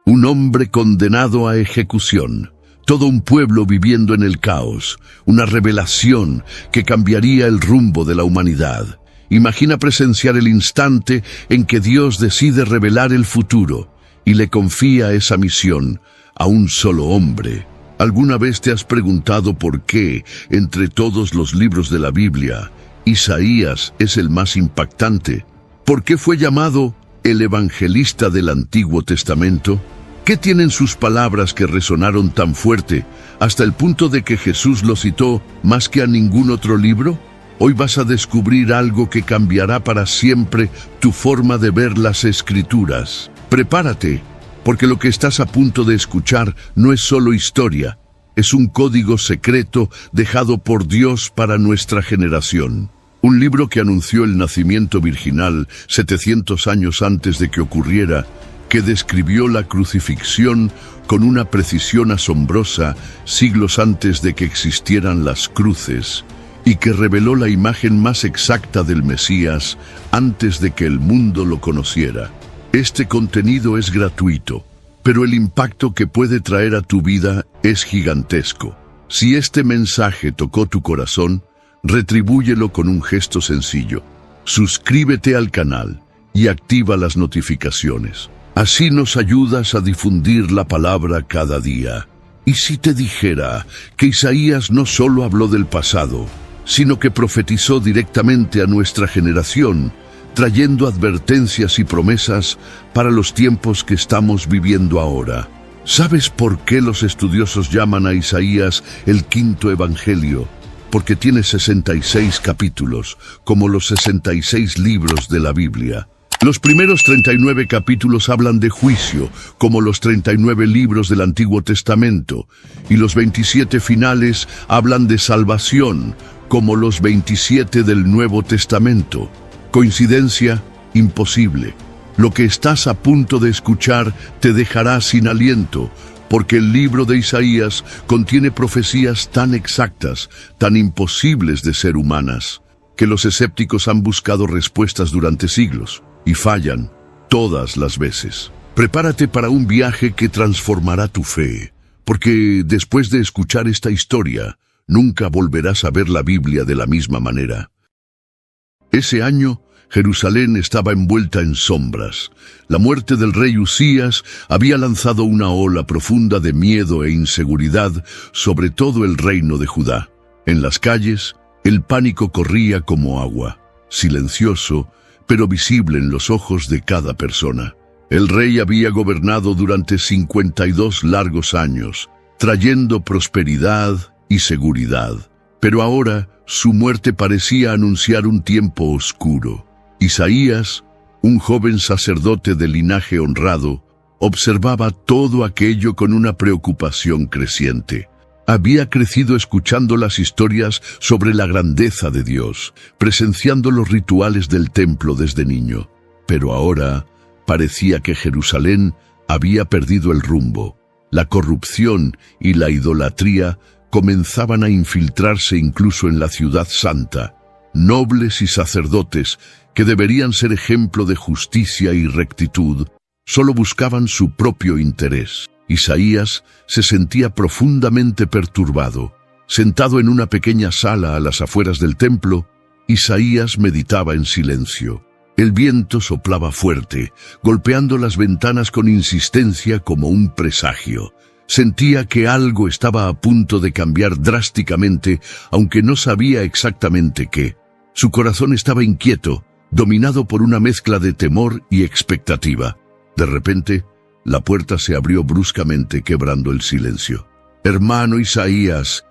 Un hombre condenado a ejecución. Todo un pueblo viviendo en el caos. Una revelación que cambiaría el rumbo de la humanidad. Imagina presenciar el instante en que Dios decide revelar el futuro y le confía esa misión a un solo hombre. ¿Alguna vez te has preguntado por qué, entre todos los libros de la Biblia, Isaías es el más impactante? ¿Por qué fue llamado el evangelista del Antiguo Testamento? ¿Qué tienen sus palabras que resonaron tan fuerte hasta el punto de que Jesús lo citó más que a ningún otro libro? Hoy vas a descubrir algo que cambiará para siempre tu forma de ver las Escrituras. Prepárate, porque lo que estás a punto de escuchar no es solo historia, es un código secreto dejado por Dios para nuestra generación. Un libro que anunció el nacimiento virginal 700 años antes de que ocurriera, que describió la crucifixión con una precisión asombrosa siglos antes de que existieran las cruces, y que reveló la imagen más exacta del Mesías antes de que el mundo lo conociera. Este contenido es gratuito, pero el impacto que puede traer a tu vida es gigantesco. Si este mensaje tocó tu corazón, retribúyelo con un gesto sencillo. Suscríbete al canal y activa las notificaciones. Así nos ayudas a difundir la palabra cada día. ¿Y si te dijera que Isaías no solo habló del pasado, sino que profetizó directamente a nuestra generación, trayendo advertencias y promesas para los tiempos que estamos viviendo ahora? ¿Sabes por qué los estudiosos llaman a Isaías el quinto evangelio? Porque tiene 66 capítulos, como los 66 libros de la Biblia. Los primeros 39 capítulos hablan de juicio, como los 39 libros del Antiguo Testamento, y los 27 finales hablan de salvación, como los 27 del Nuevo Testamento. ¿Coincidencia? Imposible. Lo que estás a punto de escuchar te dejará sin aliento, porque el libro de Isaías contiene profecías tan exactas, tan imposibles de ser humanas, que los escépticos han buscado respuestas durante siglos. Y fallan todas las veces. Prepárate para un viaje que transformará tu fe, porque después de escuchar esta historia, nunca volverás a ver la Biblia de la misma manera. Ese año, Jerusalén estaba envuelta en sombras. La muerte del rey Usías había lanzado una ola profunda de miedo e inseguridad sobre todo el reino de Judá. En las calles, el pánico corría como agua, silencioso, pero visible en los ojos de cada persona. El rey había gobernado durante 52 largos años, trayendo prosperidad y seguridad. Pero ahora su muerte parecía anunciar un tiempo oscuro. Isaías, un joven sacerdote de linaje honrado, observaba todo aquello con una preocupación creciente. Había crecido escuchando las historias sobre la grandeza de Dios, presenciando los rituales del templo desde niño. Pero ahora parecía que Jerusalén había perdido el rumbo. La corrupción y la idolatría comenzaban a infiltrarse incluso en la ciudad santa. Nobles y sacerdotes, que deberían ser ejemplo de justicia y rectitud, solo buscaban su propio interés. Isaías se sentía profundamente perturbado. Sentado en una pequeña sala a las afueras del templo, Isaías meditaba en silencio. El viento soplaba fuerte, golpeando las ventanas con insistencia como un presagio. Sentía que algo estaba a punto de cambiar drásticamente, aunque no sabía exactamente qué. Su corazón estaba inquieto, dominado por una mezcla de temor y expectativa. De repente, la puerta se abrió bruscamente, quebrando el silencio. «Hermano Isaías,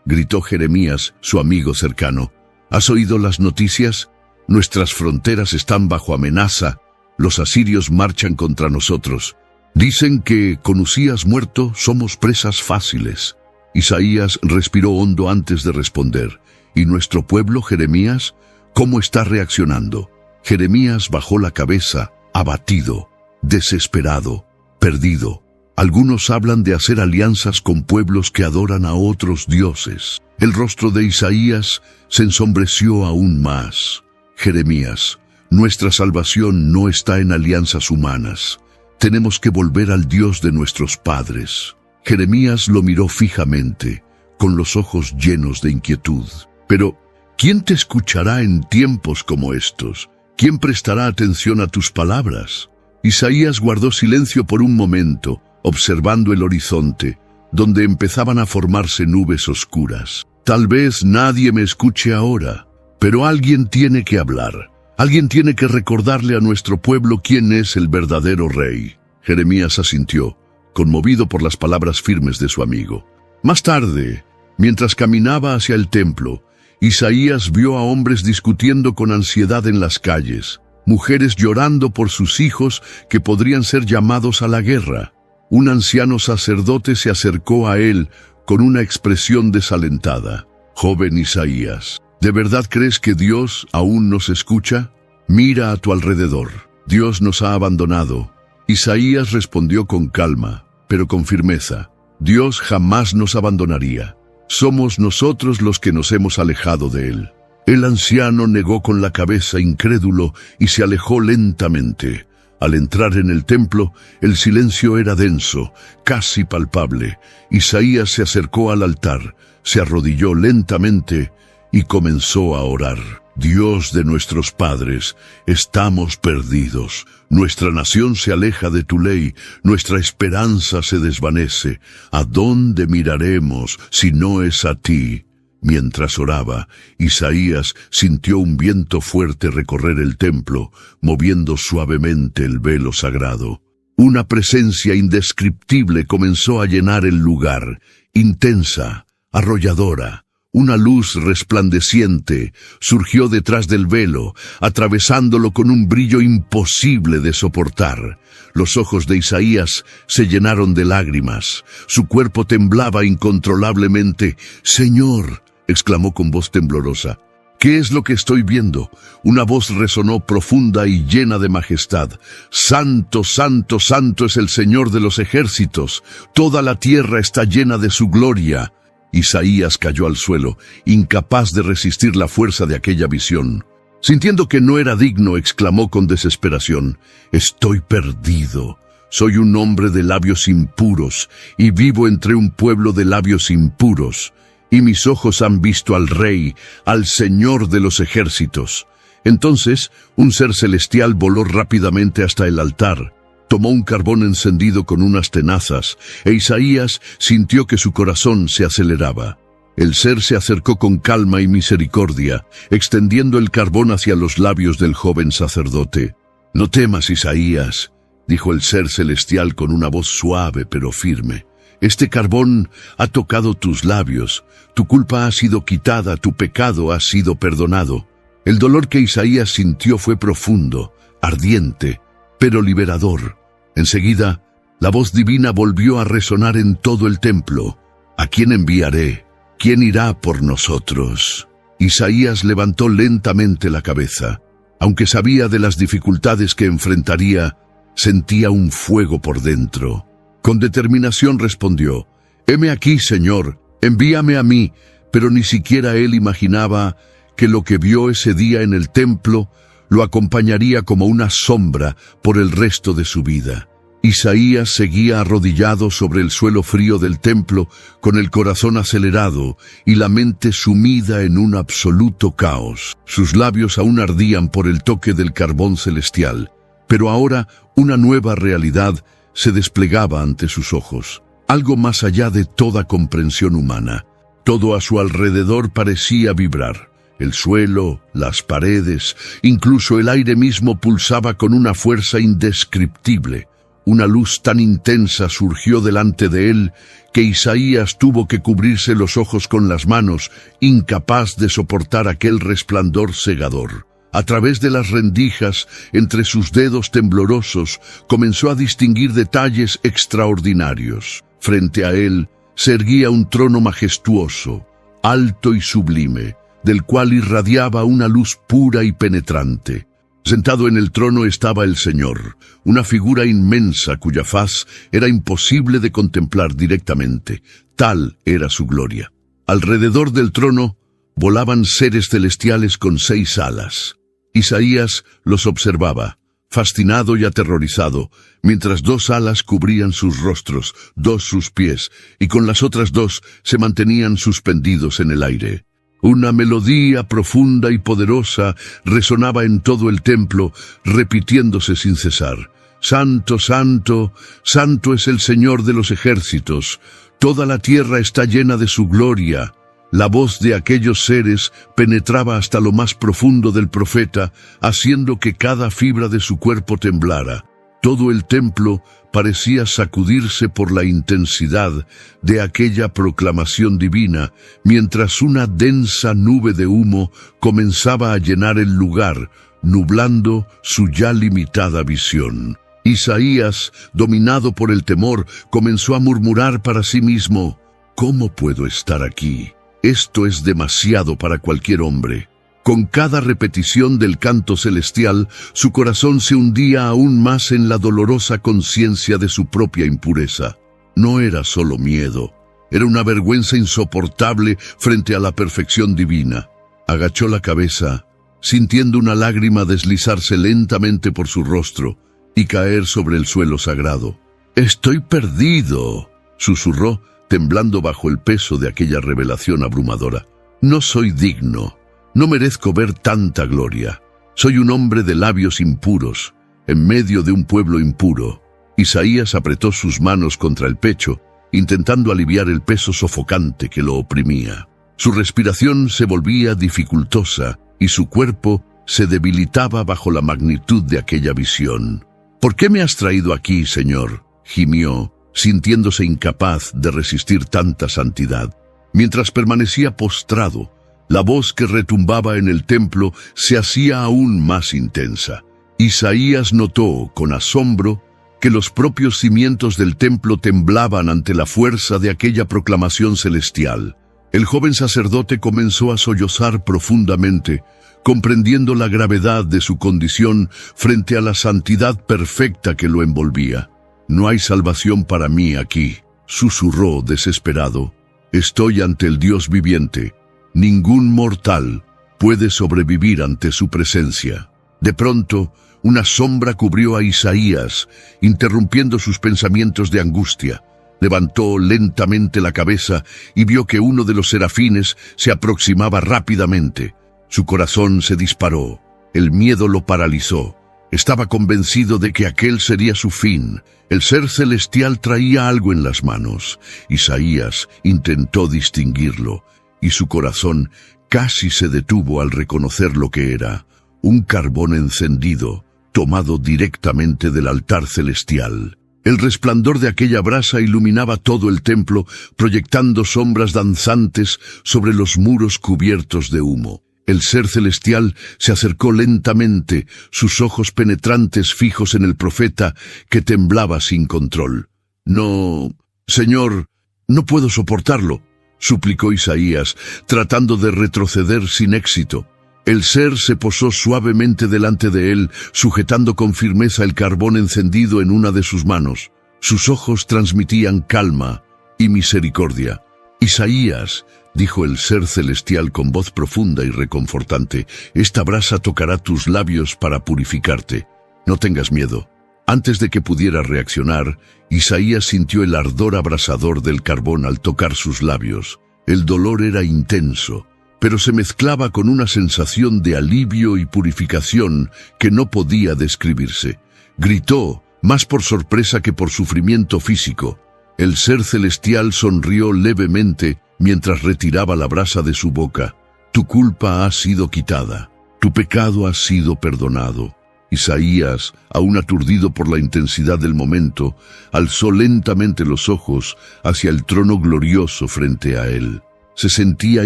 gritó Jeremías, su amigo cercano. ¿Has oído las noticias? Nuestras fronteras están bajo amenaza. Los asirios marchan contra nosotros. Dicen que, con Usías muerto, somos presas fáciles». Isaías respiró hondo antes de responder. «¿Y nuestro pueblo, Jeremías? ¿Cómo está reaccionando?» Jeremías bajó la cabeza, abatido, desesperado, perdido. Algunos hablan de hacer alianzas con pueblos que adoran a otros dioses. El rostro de Isaías se ensombreció aún más. Jeremías, nuestra salvación no está en alianzas humanas. Tenemos que volver al Dios de nuestros padres. Jeremías lo miró fijamente, con los ojos llenos de inquietud. Pero, ¿quién te escuchará en tiempos como estos? ¿Quién prestará atención a tus palabras? Isaías guardó silencio por un momento, observando el horizonte, donde empezaban a formarse nubes oscuras. Tal vez nadie me escuche ahora, pero alguien tiene que hablar. Alguien tiene que recordarle a nuestro pueblo quién es el verdadero rey. Jeremías asintió, conmovido por las palabras firmes de su amigo. Más tarde, mientras caminaba hacia el templo, Isaías vio a hombres discutiendo con ansiedad en las calles, mujeres llorando por sus hijos que podrían ser llamados a la guerra. Un anciano sacerdote se acercó a él con una expresión desalentada. Joven Isaías, ¿de verdad crees que Dios aún nos escucha? Mira a tu alrededor. Dios nos ha abandonado. Isaías respondió con calma, pero con firmeza. Dios jamás nos abandonaría. Somos nosotros los que nos hemos alejado de Él. El anciano negó con la cabeza incrédulo y se alejó lentamente. Al entrar en el templo, el silencio era denso, casi palpable. Isaías se acercó al altar, se arrodilló lentamente y comenzó a orar. Dios de nuestros padres, estamos perdidos. Nuestra nación se aleja de tu ley, nuestra esperanza se desvanece. ¿A dónde miraremos si no es a ti? Mientras oraba, Isaías sintió un viento fuerte recorrer el templo, moviendo suavemente el velo sagrado. Una presencia indescriptible comenzó a llenar el lugar, intensa, arrolladora. Una luz resplandeciente surgió detrás del velo, atravesándolo con un brillo imposible de soportar. Los ojos de Isaías se llenaron de lágrimas. Su cuerpo temblaba incontrolablemente. «Señor», exclamó con voz temblorosa, «¿qué es lo que estoy viendo?» Una voz resonó profunda y llena de majestad. «Santo, santo, santo es el Señor de los ejércitos. Toda la tierra está llena de su gloria». Isaías cayó al suelo, incapaz de resistir la fuerza de aquella visión. Sintiendo que no era digno, exclamó con desesperación, «Estoy perdido. Soy un hombre de labios impuros, y vivo entre un pueblo de labios impuros, y mis ojos han visto al Rey, al Señor de los ejércitos». Entonces, un ser celestial voló rápidamente hasta el altar. Tomó un carbón encendido con unas tenazas, e Isaías sintió que su corazón se aceleraba. El ser se acercó con calma y misericordia, extendiendo el carbón hacia los labios del joven sacerdote. «No temas, Isaías», dijo el ser celestial con una voz suave pero firme. «Este carbón ha tocado tus labios, tu culpa ha sido quitada, tu pecado ha sido perdonado». El dolor que Isaías sintió fue profundo, ardiente, pero liberador. Enseguida, la voz divina volvió a resonar en todo el templo. «¿A quién enviaré? ¿Quién irá por nosotros?» Isaías levantó lentamente la cabeza. Aunque sabía de las dificultades que enfrentaría, sentía un fuego por dentro. Con determinación respondió, «Heme aquí, Señor, envíame a mí». Pero ni siquiera él imaginaba que lo que vio ese día en el templo lo acompañaría como una sombra por el resto de su vida. Isaías seguía arrodillado sobre el suelo frío del templo, con el corazón acelerado y la mente sumida en un absoluto caos. Sus labios aún ardían por el toque del carbón celestial, pero ahora una nueva realidad se desplegaba ante sus ojos, algo más allá de toda comprensión humana. Todo a su alrededor parecía vibrar. El suelo, las paredes, incluso el aire mismo pulsaba con una fuerza indescriptible. Una luz tan intensa surgió delante de él que Isaías tuvo que cubrirse los ojos con las manos, incapaz de soportar aquel resplandor cegador. A través de las rendijas, entre sus dedos temblorosos, comenzó a distinguir detalles extraordinarios. Frente a él se erguía un trono majestuoso, alto y sublime, del cual irradiaba una luz pura y penetrante. Sentado en el trono estaba el Señor, una figura inmensa cuya faz era imposible de contemplar directamente. Tal era su gloria. Alrededor del trono volaban seres celestiales con 6 alas. Isaías los observaba, fascinado y aterrorizado, mientras 2 alas cubrían sus rostros, 2 sus pies, y con las otras 2 se mantenían suspendidos en el aire. Una melodía profunda y poderosa resonaba en todo el templo, repitiéndose sin cesar. Santo, santo, santo es el Señor de los ejércitos. Toda la tierra está llena de su gloria. La voz de aquellos seres penetraba hasta lo más profundo del profeta, haciendo que cada fibra de su cuerpo temblara. Todo el templo parecía sacudirse por la intensidad de aquella proclamación divina, mientras una densa nube de humo comenzaba a llenar el lugar, nublando su ya limitada visión. Isaías, dominado por el temor, comenzó a murmurar para sí mismo: ¿cómo puedo estar aquí? Esto es demasiado para cualquier hombre. Con cada repetición del canto celestial, su corazón se hundía aún más en la dolorosa conciencia de su propia impureza. No era solo miedo, era una vergüenza insoportable frente a la perfección divina. Agachó la cabeza, sintiendo una lágrima deslizarse lentamente por su rostro y caer sobre el suelo sagrado. «Estoy perdido», susurró, temblando bajo el peso de aquella revelación abrumadora. «No soy digno. No merezco ver tanta gloria. Soy un hombre de labios impuros, en medio de un pueblo impuro». Isaías apretó sus manos contra el pecho, intentando aliviar el peso sofocante que lo oprimía. Su respiración se volvía dificultosa y su cuerpo se debilitaba bajo la magnitud de aquella visión. «¿Por qué me has traído aquí, Señor?», gimió, sintiéndose incapaz de resistir tanta santidad. Mientras permanecía postrado, la voz que retumbaba en el templo se hacía aún más intensa. Isaías notó, con asombro, que los propios cimientos del templo temblaban ante la fuerza de aquella proclamación celestial. El joven sacerdote comenzó a sollozar profundamente, comprendiendo la gravedad de su condición frente a la santidad perfecta que lo envolvía. «No hay salvación para mí aquí», susurró desesperado. «Estoy ante el Dios viviente. Ningún mortal puede sobrevivir ante su presencia». De pronto, una sombra cubrió a Isaías, interrumpiendo sus pensamientos de angustia. Levantó lentamente la cabeza y vio que uno de los serafines se aproximaba rápidamente. Su corazón se disparó. El miedo lo paralizó. Estaba convencido de que aquel sería su fin. El ser celestial traía algo en las manos. Isaías intentó distinguirlo, y su corazón casi se detuvo al reconocer lo que era: un carbón encendido, tomado directamente del altar celestial. El resplandor de aquella brasa iluminaba todo el templo, proyectando sombras danzantes sobre los muros cubiertos de humo. El ser celestial se acercó lentamente, sus ojos penetrantes fijos en el profeta, que temblaba sin control. «No, Señor, no puedo soportarlo», suplicó Isaías, tratando de retroceder sin éxito. El ser se posó suavemente delante de él, sujetando con firmeza el carbón encendido en una de sus manos. Sus ojos transmitían calma y misericordia. «Isaías», dijo el ser celestial con voz profunda y reconfortante, «esta brasa tocará tus labios para purificarte. No tengas miedo». Antes de que pudiera reaccionar, Isaías sintió el ardor abrasador del carbón al tocar sus labios. El dolor era intenso, pero se mezclaba con una sensación de alivio y purificación que no podía describirse. Gritó, más por sorpresa que por sufrimiento físico. El ser celestial sonrió levemente mientras retiraba la brasa de su boca. «Tu culpa ha sido quitada, tu pecado ha sido perdonado». Isaías, aún aturdido por la intensidad del momento, alzó lentamente los ojos hacia el trono glorioso frente a él. Se sentía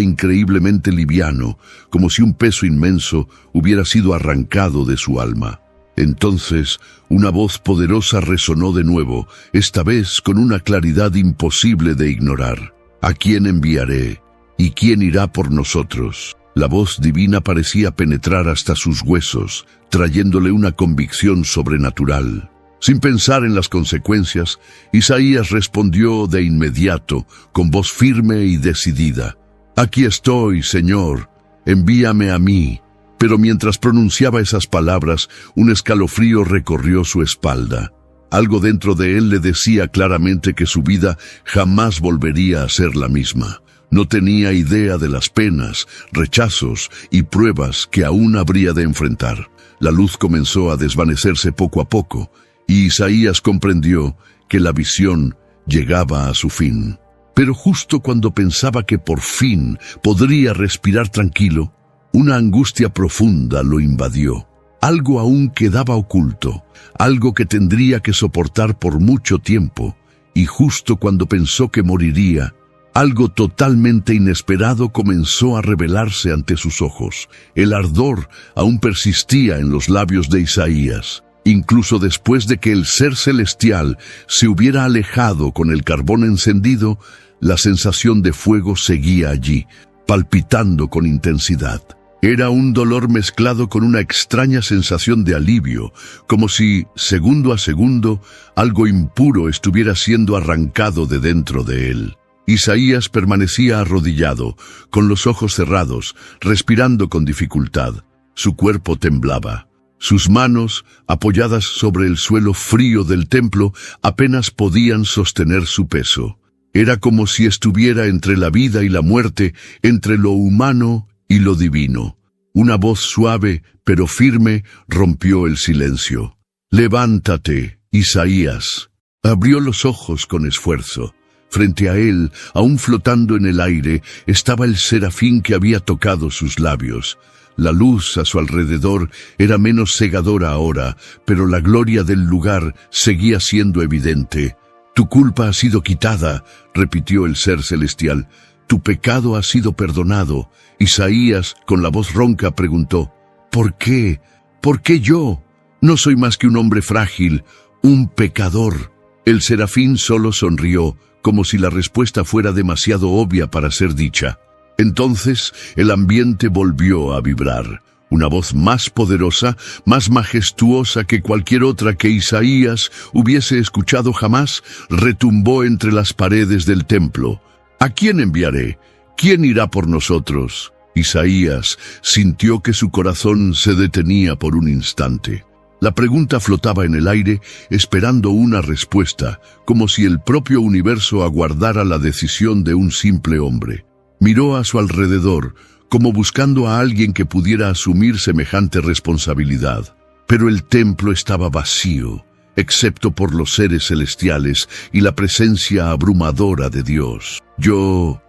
increíblemente liviano, como si un peso inmenso hubiera sido arrancado de su alma. Entonces, una voz poderosa resonó de nuevo, esta vez con una claridad imposible de ignorar. «¿A quién enviaré? ¿Y quién irá por nosotros?». La voz divina parecía penetrar hasta sus huesos, trayéndole una convicción sobrenatural. Sin pensar en las consecuencias, Isaías respondió de inmediato, con voz firme y decidida: «Aquí estoy, Señor, envíame a mí». Pero mientras pronunciaba esas palabras, un escalofrío recorrió su espalda. Algo dentro de él le decía claramente que su vida jamás volvería a ser la misma. No tenía idea de las penas, rechazos y pruebas que aún habría de enfrentar. La luz comenzó a desvanecerse poco a poco, y Isaías comprendió que la visión llegaba a su fin. Pero justo cuando pensaba que por fin podría respirar tranquilo, una angustia profunda lo invadió. Algo aún quedaba oculto, algo que tendría que soportar por mucho tiempo, y justo cuando pensó que moriría, algo totalmente inesperado comenzó a revelarse ante sus ojos. El ardor aún persistía en los labios de Isaías. Incluso después de que el ser celestial se hubiera alejado con el carbón encendido, la sensación de fuego seguía allí, palpitando con intensidad. Era un dolor mezclado con una extraña sensación de alivio, como si, segundo a segundo, algo impuro estuviera siendo arrancado de dentro de él. Isaías permanecía arrodillado, con los ojos cerrados, respirando con dificultad. Su cuerpo temblaba. Sus manos, apoyadas sobre el suelo frío del templo, apenas podían sostener su peso. Era como si estuviera entre la vida y la muerte, entre lo humano y lo divino. Una voz suave, pero firme, rompió el silencio. «Levántate, Isaías». Abrió los ojos con esfuerzo. Frente a él, aún flotando en el aire, estaba el serafín que había tocado sus labios. La luz a su alrededor era menos cegadora ahora, pero la gloria del lugar seguía siendo evidente. «Tu culpa ha sido quitada», repitió el ser celestial. «Tu pecado ha sido perdonado». Isaías, con la voz ronca, preguntó: «¿Por qué? ¿Por qué yo? No soy más que un hombre frágil, un pecador». El serafín solo sonrió, como si la respuesta fuera demasiado obvia para ser dicha. Entonces el ambiente volvió a vibrar. Una voz más poderosa, más majestuosa que cualquier otra que Isaías hubiese escuchado jamás, retumbó entre las paredes del templo. «¿A quién enviaré? ¿Quién irá por nosotros?» Isaías sintió que su corazón se detenía por un instante. La pregunta flotaba en el aire, esperando una respuesta, como si el propio universo aguardara la decisión de un simple hombre. Miró a su alrededor, como buscando a alguien que pudiera asumir semejante responsabilidad. Pero el templo estaba vacío, excepto por los seres celestiales y la presencia abrumadora de Dios. Yo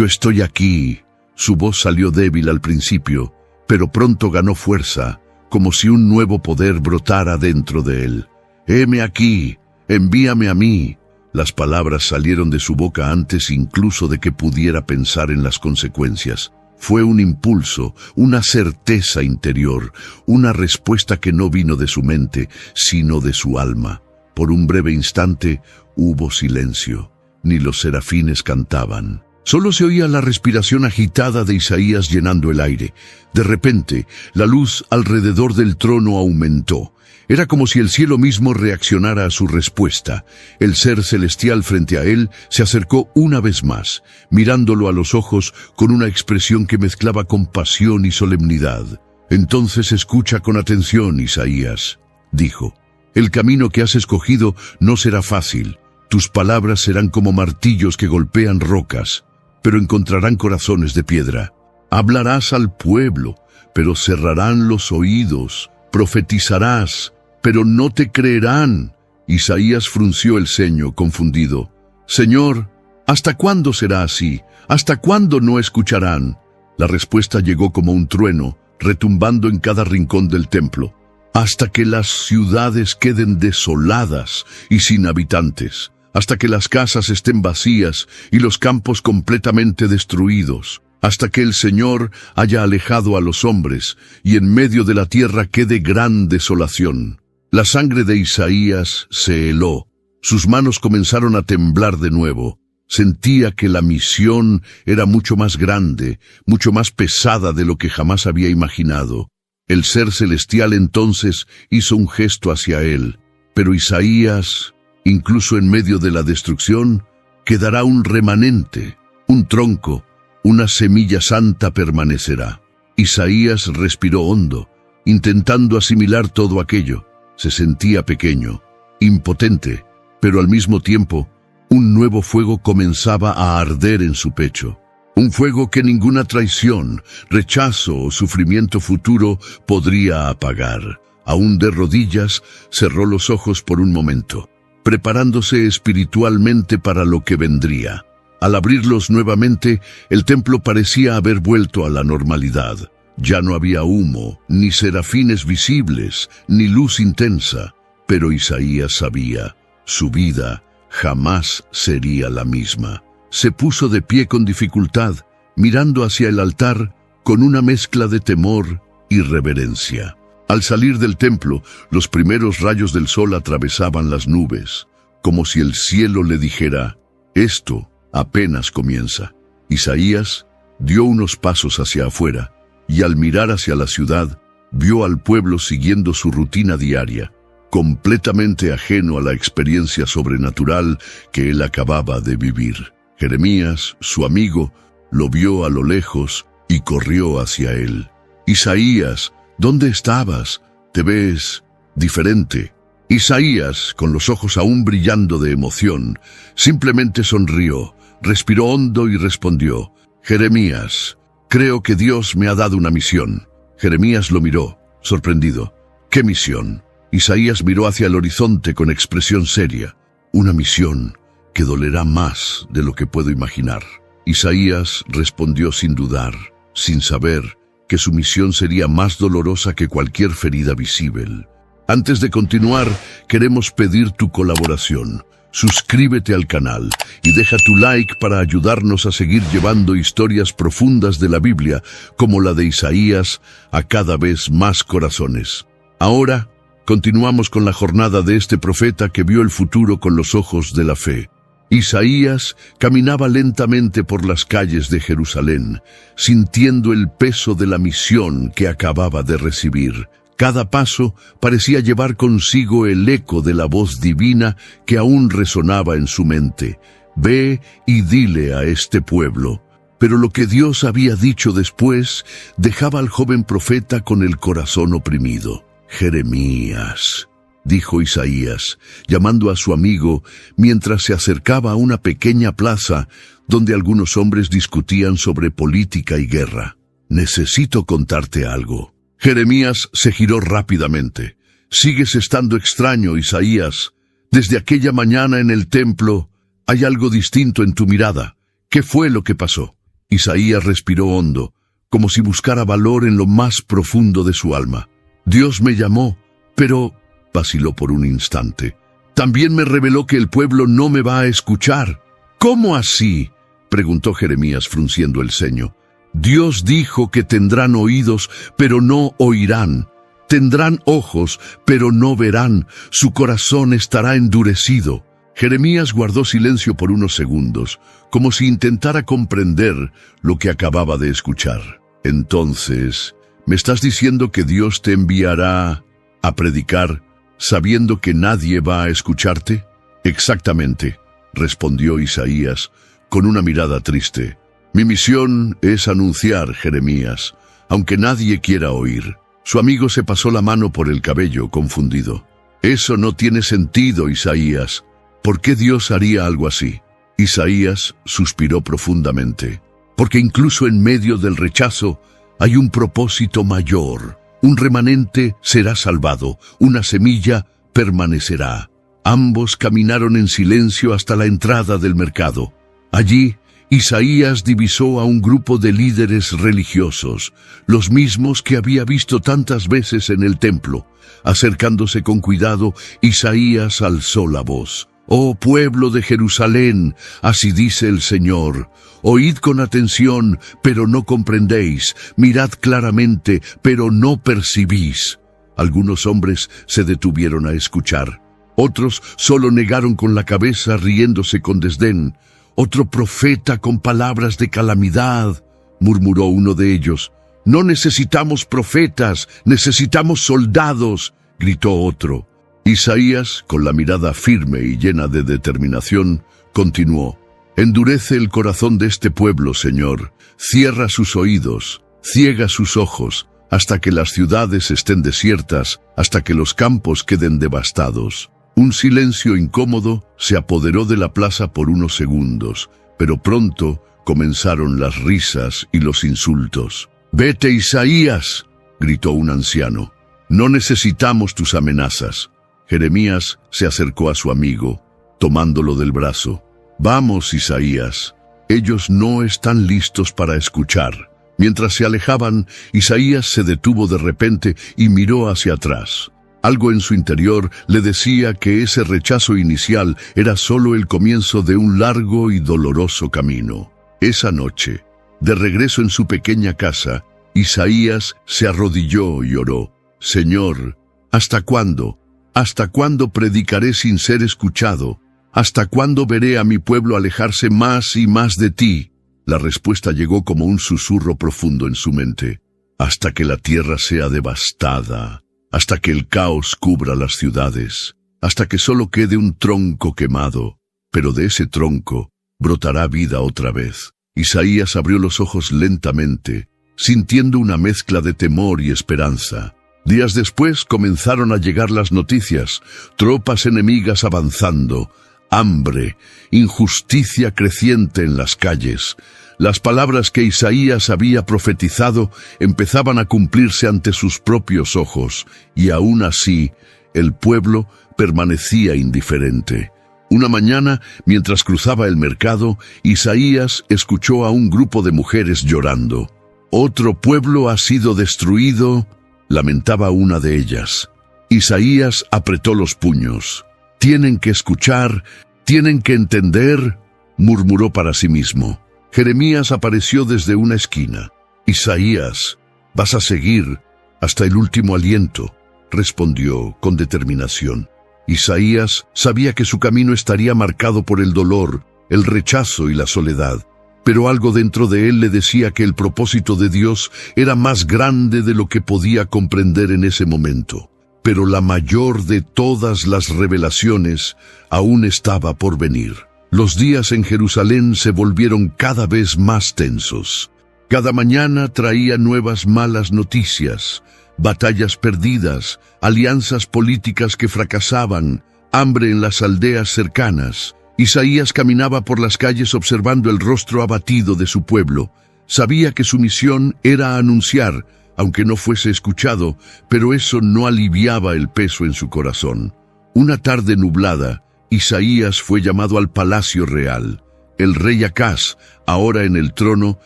estoy aquí». Su voz salió débil al principio, pero pronto ganó fuerza, como si un nuevo poder brotara dentro de él. «Heme aquí, envíame a mí». Las palabras salieron de su boca antes incluso de que pudiera pensar en las consecuencias. Fue un impulso, una certeza interior, una respuesta que no vino de su mente, sino de su alma. Por un breve instante hubo silencio. Ni los serafines cantaban. Solo se oía la respiración agitada de Isaías llenando el aire. De repente, la luz alrededor del trono aumentó. Era como si el cielo mismo reaccionara a su respuesta. El ser celestial frente a él se acercó una vez más, mirándolo a los ojos con una expresión que mezclaba compasión y solemnidad. «Entonces escucha con atención, Isaías», dijo. «El camino que has escogido no será fácil. Tus palabras serán como martillos que golpean rocas, pero encontrarán corazones de piedra. Hablarás al pueblo, pero cerrarán los oídos. Profetizarás, pero no te creerán». Isaías frunció el ceño, confundido. «Señor, ¿hasta cuándo será así? ¿Hasta cuándo no escucharán?» La respuesta llegó como un trueno, retumbando en cada rincón del templo. «Hasta que las ciudades queden desoladas y sin habitantes, hasta que las casas estén vacías y los campos completamente destruidos, hasta que el Señor haya alejado a los hombres y en medio de la tierra quede gran desolación». La sangre de Isaías se heló. Sus manos comenzaron a temblar de nuevo. Sentía que la misión era mucho más grande, mucho más pesada de lo que jamás había imaginado. El ser celestial entonces hizo un gesto hacia él, pero Isaías, incluso en medio de la destrucción, quedará un remanente, un tronco, una semilla santa permanecerá. Isaías respiró hondo, intentando asimilar todo aquello. Se sentía pequeño, impotente, pero al mismo tiempo, un nuevo fuego comenzaba a arder en su pecho. Un fuego que ninguna traición, rechazo o sufrimiento futuro podría apagar. Aún de rodillas, cerró los ojos por un momento, preparándose espiritualmente para lo que vendría. Al abrirlos nuevamente, el templo parecía haber vuelto a la normalidad. Ya no había humo, ni serafines visibles, ni luz intensa. Pero Isaías sabía, su vida jamás sería la misma. Se puso de pie con dificultad, mirando hacia el altar con una mezcla de temor y reverencia. Al salir del templo, los primeros rayos del sol atravesaban las nubes, como si el cielo le dijera, esto apenas comienza. Isaías dio unos pasos hacia afuera, y al mirar hacia la ciudad, vio al pueblo siguiendo su rutina diaria, completamente ajeno a la experiencia sobrenatural que él acababa de vivir. Jeremías, su amigo, lo vio a lo lejos y corrió hacia él. Isaías, ¿dónde estabas? Te ves diferente. Isaías, con los ojos aún brillando de emoción, simplemente sonrió, respiró hondo y respondió, Jeremías, creo que Dios me ha dado una misión. Jeremías lo miró, sorprendido. ¿Qué misión? Isaías miró hacia el horizonte con expresión seria. Una misión que dolerá más de lo que puedo imaginar. Isaías respondió sin dudar, sin saber que su misión sería más dolorosa que cualquier ferida visible. Antes de continuar, queremos pedir tu colaboración. Suscríbete al canal y deja tu like para ayudarnos a seguir llevando historias profundas de la Biblia, como la de Isaías, a cada vez más corazones. Ahora, continuamos con la jornada de este profeta que vio el futuro con los ojos de la fe. Isaías caminaba lentamente por las calles de Jerusalén, sintiendo el peso de la misión que acababa de recibir. Cada paso parecía llevar consigo el eco de la voz divina que aún resonaba en su mente. Ve y dile a este pueblo. Pero lo que Dios había dicho después dejaba al joven profeta con el corazón oprimido. Jeremías, dijo Isaías, llamando a su amigo mientras se acercaba a una pequeña plaza donde algunos hombres discutían sobre política y guerra. Necesito contarte algo. Jeremías se giró rápidamente. Sigues estando extraño, Isaías. Desde aquella mañana en el templo hay algo distinto en tu mirada. ¿Qué fue lo que pasó? Isaías respiró hondo, como si buscara valor en lo más profundo de su alma. Dios me llamó, pero vaciló por un instante. También me reveló que el pueblo no me va a escuchar. ¿Cómo así?, preguntó Jeremías frunciendo el ceño. Dios dijo que tendrán oídos, pero no oirán. Tendrán ojos, pero no verán. Su corazón estará endurecido. Jeremías guardó silencio por unos segundos, como si intentara comprender lo que acababa de escuchar. Entonces, ¿me estás diciendo que Dios te enviará a predicar sabiendo que nadie va a escucharte? Exactamente, respondió Isaías con una mirada triste. Mi misión es anunciar, Jeremías, aunque nadie quiera oír. Su amigo se pasó la mano por el cabello, confundido. Eso no tiene sentido, Isaías. ¿Por qué Dios haría algo así? Isaías suspiró profundamente. Porque incluso en medio del rechazo hay un propósito mayor. Un remanente será salvado, una semilla permanecerá. Ambos caminaron en silencio hasta la entrada del mercado. Allí, Isaías divisó a un grupo de líderes religiosos, los mismos que había visto tantas veces en el templo. Acercándose con cuidado, Isaías alzó la voz. «Oh pueblo de Jerusalén, así dice el Señor, oíd con atención, pero no comprendéis, mirad claramente, pero no percibís». Algunos hombres se detuvieron a escuchar. Otros solo negaron con la cabeza, riéndose con desdén. «Otro profeta con palabras de calamidad», murmuró uno de ellos. «No necesitamos profetas, necesitamos soldados», gritó otro. Isaías, con la mirada firme y llena de determinación, continuó. «Endurece el corazón de este pueblo, Señor. Cierra sus oídos. ciega sus ojos, hasta que las ciudades estén desiertas, hasta que los campos queden devastados. Un silencio incómodo se apoderó de la plaza por unos segundos, pero pronto comenzaron las risas y los insultos. «¡Vete, Isaías!», gritó un anciano. «No necesitamos tus amenazas». Jeremías se acercó a su amigo, tomándolo del brazo. «Vamos, Isaías. Ellos no están listos para escuchar». Mientras se alejaban, Isaías se detuvo de repente y miró hacia atrás. Algo en su interior le decía que ese rechazo inicial era solo el comienzo de un largo y doloroso camino. Esa noche, de regreso en su pequeña casa, Isaías se arrodilló y oró. «Señor, ¿hasta cuándo? ¿Hasta cuándo predicaré sin ser escuchado? ¿Hasta cuándo veré a mi pueblo alejarse más y más de ti?» La respuesta llegó como un susurro profundo en su mente. «Hasta que la tierra sea devastada, hasta que el caos cubra las ciudades, hasta que solo quede un tronco quemado, pero de ese tronco brotará vida otra vez». Isaías abrió los ojos lentamente, sintiendo una mezcla de temor y esperanza. Días después comenzaron a llegar las noticias: tropas enemigas avanzando, hambre, injusticia creciente en las calles. Las palabras que Isaías había profetizado empezaban a cumplirse ante sus propios ojos, y aún así, el pueblo permanecía indiferente. Una mañana, mientras cruzaba el mercado, Isaías escuchó a un grupo de mujeres llorando. «Otro pueblo ha sido destruido», lamentaba una de ellas. Isaías apretó los puños. «Tienen que escuchar, tienen que entender», murmuró para sí mismo. Jeremías apareció desde una esquina. «Isaías, vas a seguir hasta el último aliento», respondió con determinación. Isaías sabía que su camino estaría marcado por el dolor, el rechazo y la soledad, pero algo dentro de él le decía que el propósito de Dios era más grande de lo que podía comprender en ese momento. Pero la mayor de todas las revelaciones aún estaba por venir. Los días en Jerusalén se volvieron cada vez más tensos. Cada mañana traía nuevas malas noticias: batallas perdidas, alianzas políticas que fracasaban, hambre en las aldeas cercanas. Isaías caminaba por las calles observando el rostro abatido de su pueblo. Sabía que su misión era anunciar, aunque no fuese escuchado, pero eso no aliviaba el peso en su corazón. Una tarde nublada, Isaías fue llamado al palacio real. El rey Acaz, ahora en el trono,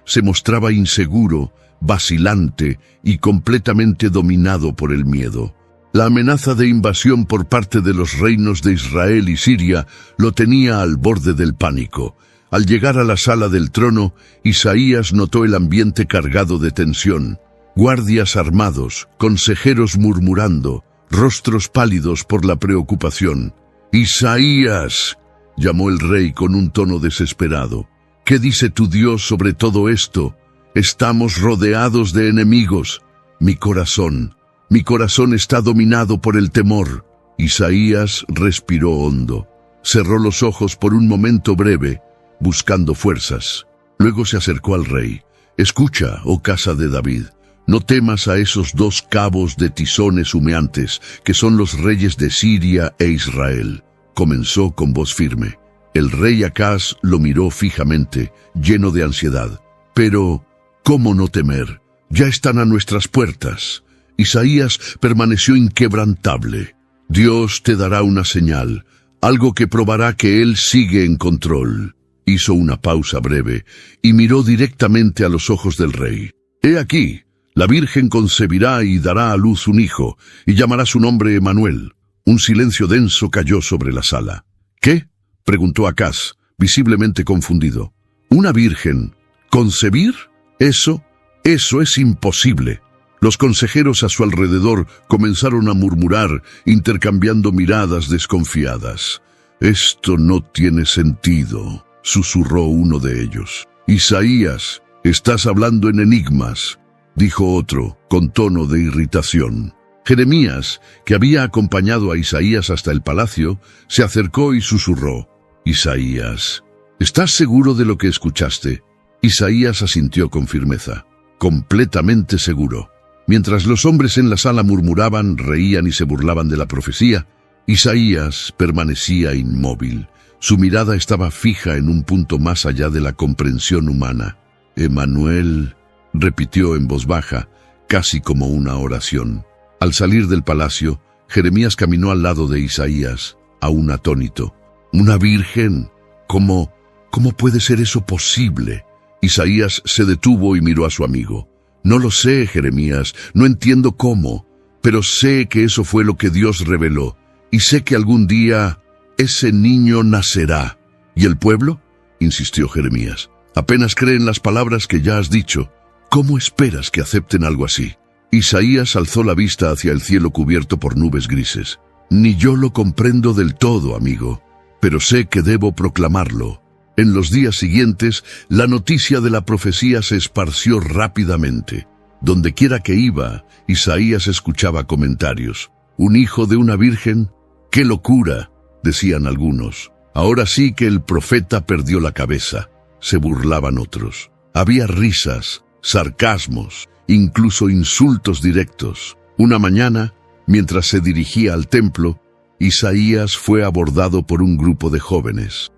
se mostraba inseguro, vacilante y completamente dominado por el miedo. La amenaza de invasión por parte de los reinos de Israel y Siria lo tenía al borde del pánico. Al llegar a la sala del trono, Isaías notó el ambiente cargado de tensión. Guardias armados, consejeros murmurando, rostros pálidos por la preocupación. «Isaías», llamó el rey con un tono desesperado, «¿qué dice tu Dios sobre todo esto? Estamos rodeados de enemigos. Mi corazón está dominado por el temor». Isaías respiró hondo. Cerró los ojos por un momento breve, buscando fuerzas. Luego se acercó al rey. «Escucha, oh casa de David, no temas a esos dos cabos de tizones humeantes, que son los reyes de Siria e Israel», comenzó con voz firme. El rey Acaz lo miró fijamente, lleno de ansiedad. «Pero, ¿cómo no temer? Ya están a nuestras puertas». Isaías permaneció inquebrantable. «Dios te dará una señal, algo que probará que Él sigue en control». Hizo una pausa breve y miró directamente a los ojos del rey. «He aquí, la Virgen concebirá y dará a luz un hijo, y llamará su nombre Emanuel». Un silencio denso cayó sobre la sala. «¿Qué?», preguntó Acaz, visiblemente confundido. «¿Una virgen? ¿Concebir? Eso es imposible». Los consejeros a su alrededor comenzaron a murmurar, intercambiando miradas desconfiadas. «Esto no tiene sentido», susurró uno de ellos. «Isaías, estás hablando en enigmas», dijo otro, con tono de irritación. Jeremías, que había acompañado a Isaías hasta el palacio, se acercó y susurró: «Isaías, ¿estás seguro de lo que escuchaste?». Isaías asintió con firmeza. completamente seguro. Mientras los hombres en la sala murmuraban, reían y se burlaban de la profecía, Isaías permanecía inmóvil. Su mirada estaba fija en un punto más allá de la comprensión humana. «Emanuel», repitió en voz baja, casi como una oración. Al salir del palacio, Jeremías caminó al lado de Isaías, aún atónito. «¿Una virgen? ¿Cómo puede ser eso posible?» Isaías se detuvo y miró a su amigo. «No lo sé, Jeremías, no entiendo cómo, pero sé que eso fue lo que Dios reveló, y sé que algún día ese niño nacerá». «¿Y el pueblo?», insistió Jeremías. «Apenas creen las palabras que ya has dicho. ¿Cómo esperas que acepten algo así?». Isaías alzó la vista hacia el cielo cubierto por nubes grises. «Ni yo lo comprendo del todo, amigo, pero sé que debo proclamarlo». En los días siguientes, la noticia de la profecía se esparció rápidamente. Dondequiera que iba, Isaías escuchaba comentarios. «¿Un hijo de una virgen? ¡Qué locura!», decían algunos. «Ahora sí que el profeta perdió la cabeza», se burlaban otros. Había risas, sarcasmos, incluso insultos directos. Una mañana, mientras se dirigía al templo, Isaías fue abordado por un grupo de jóvenes.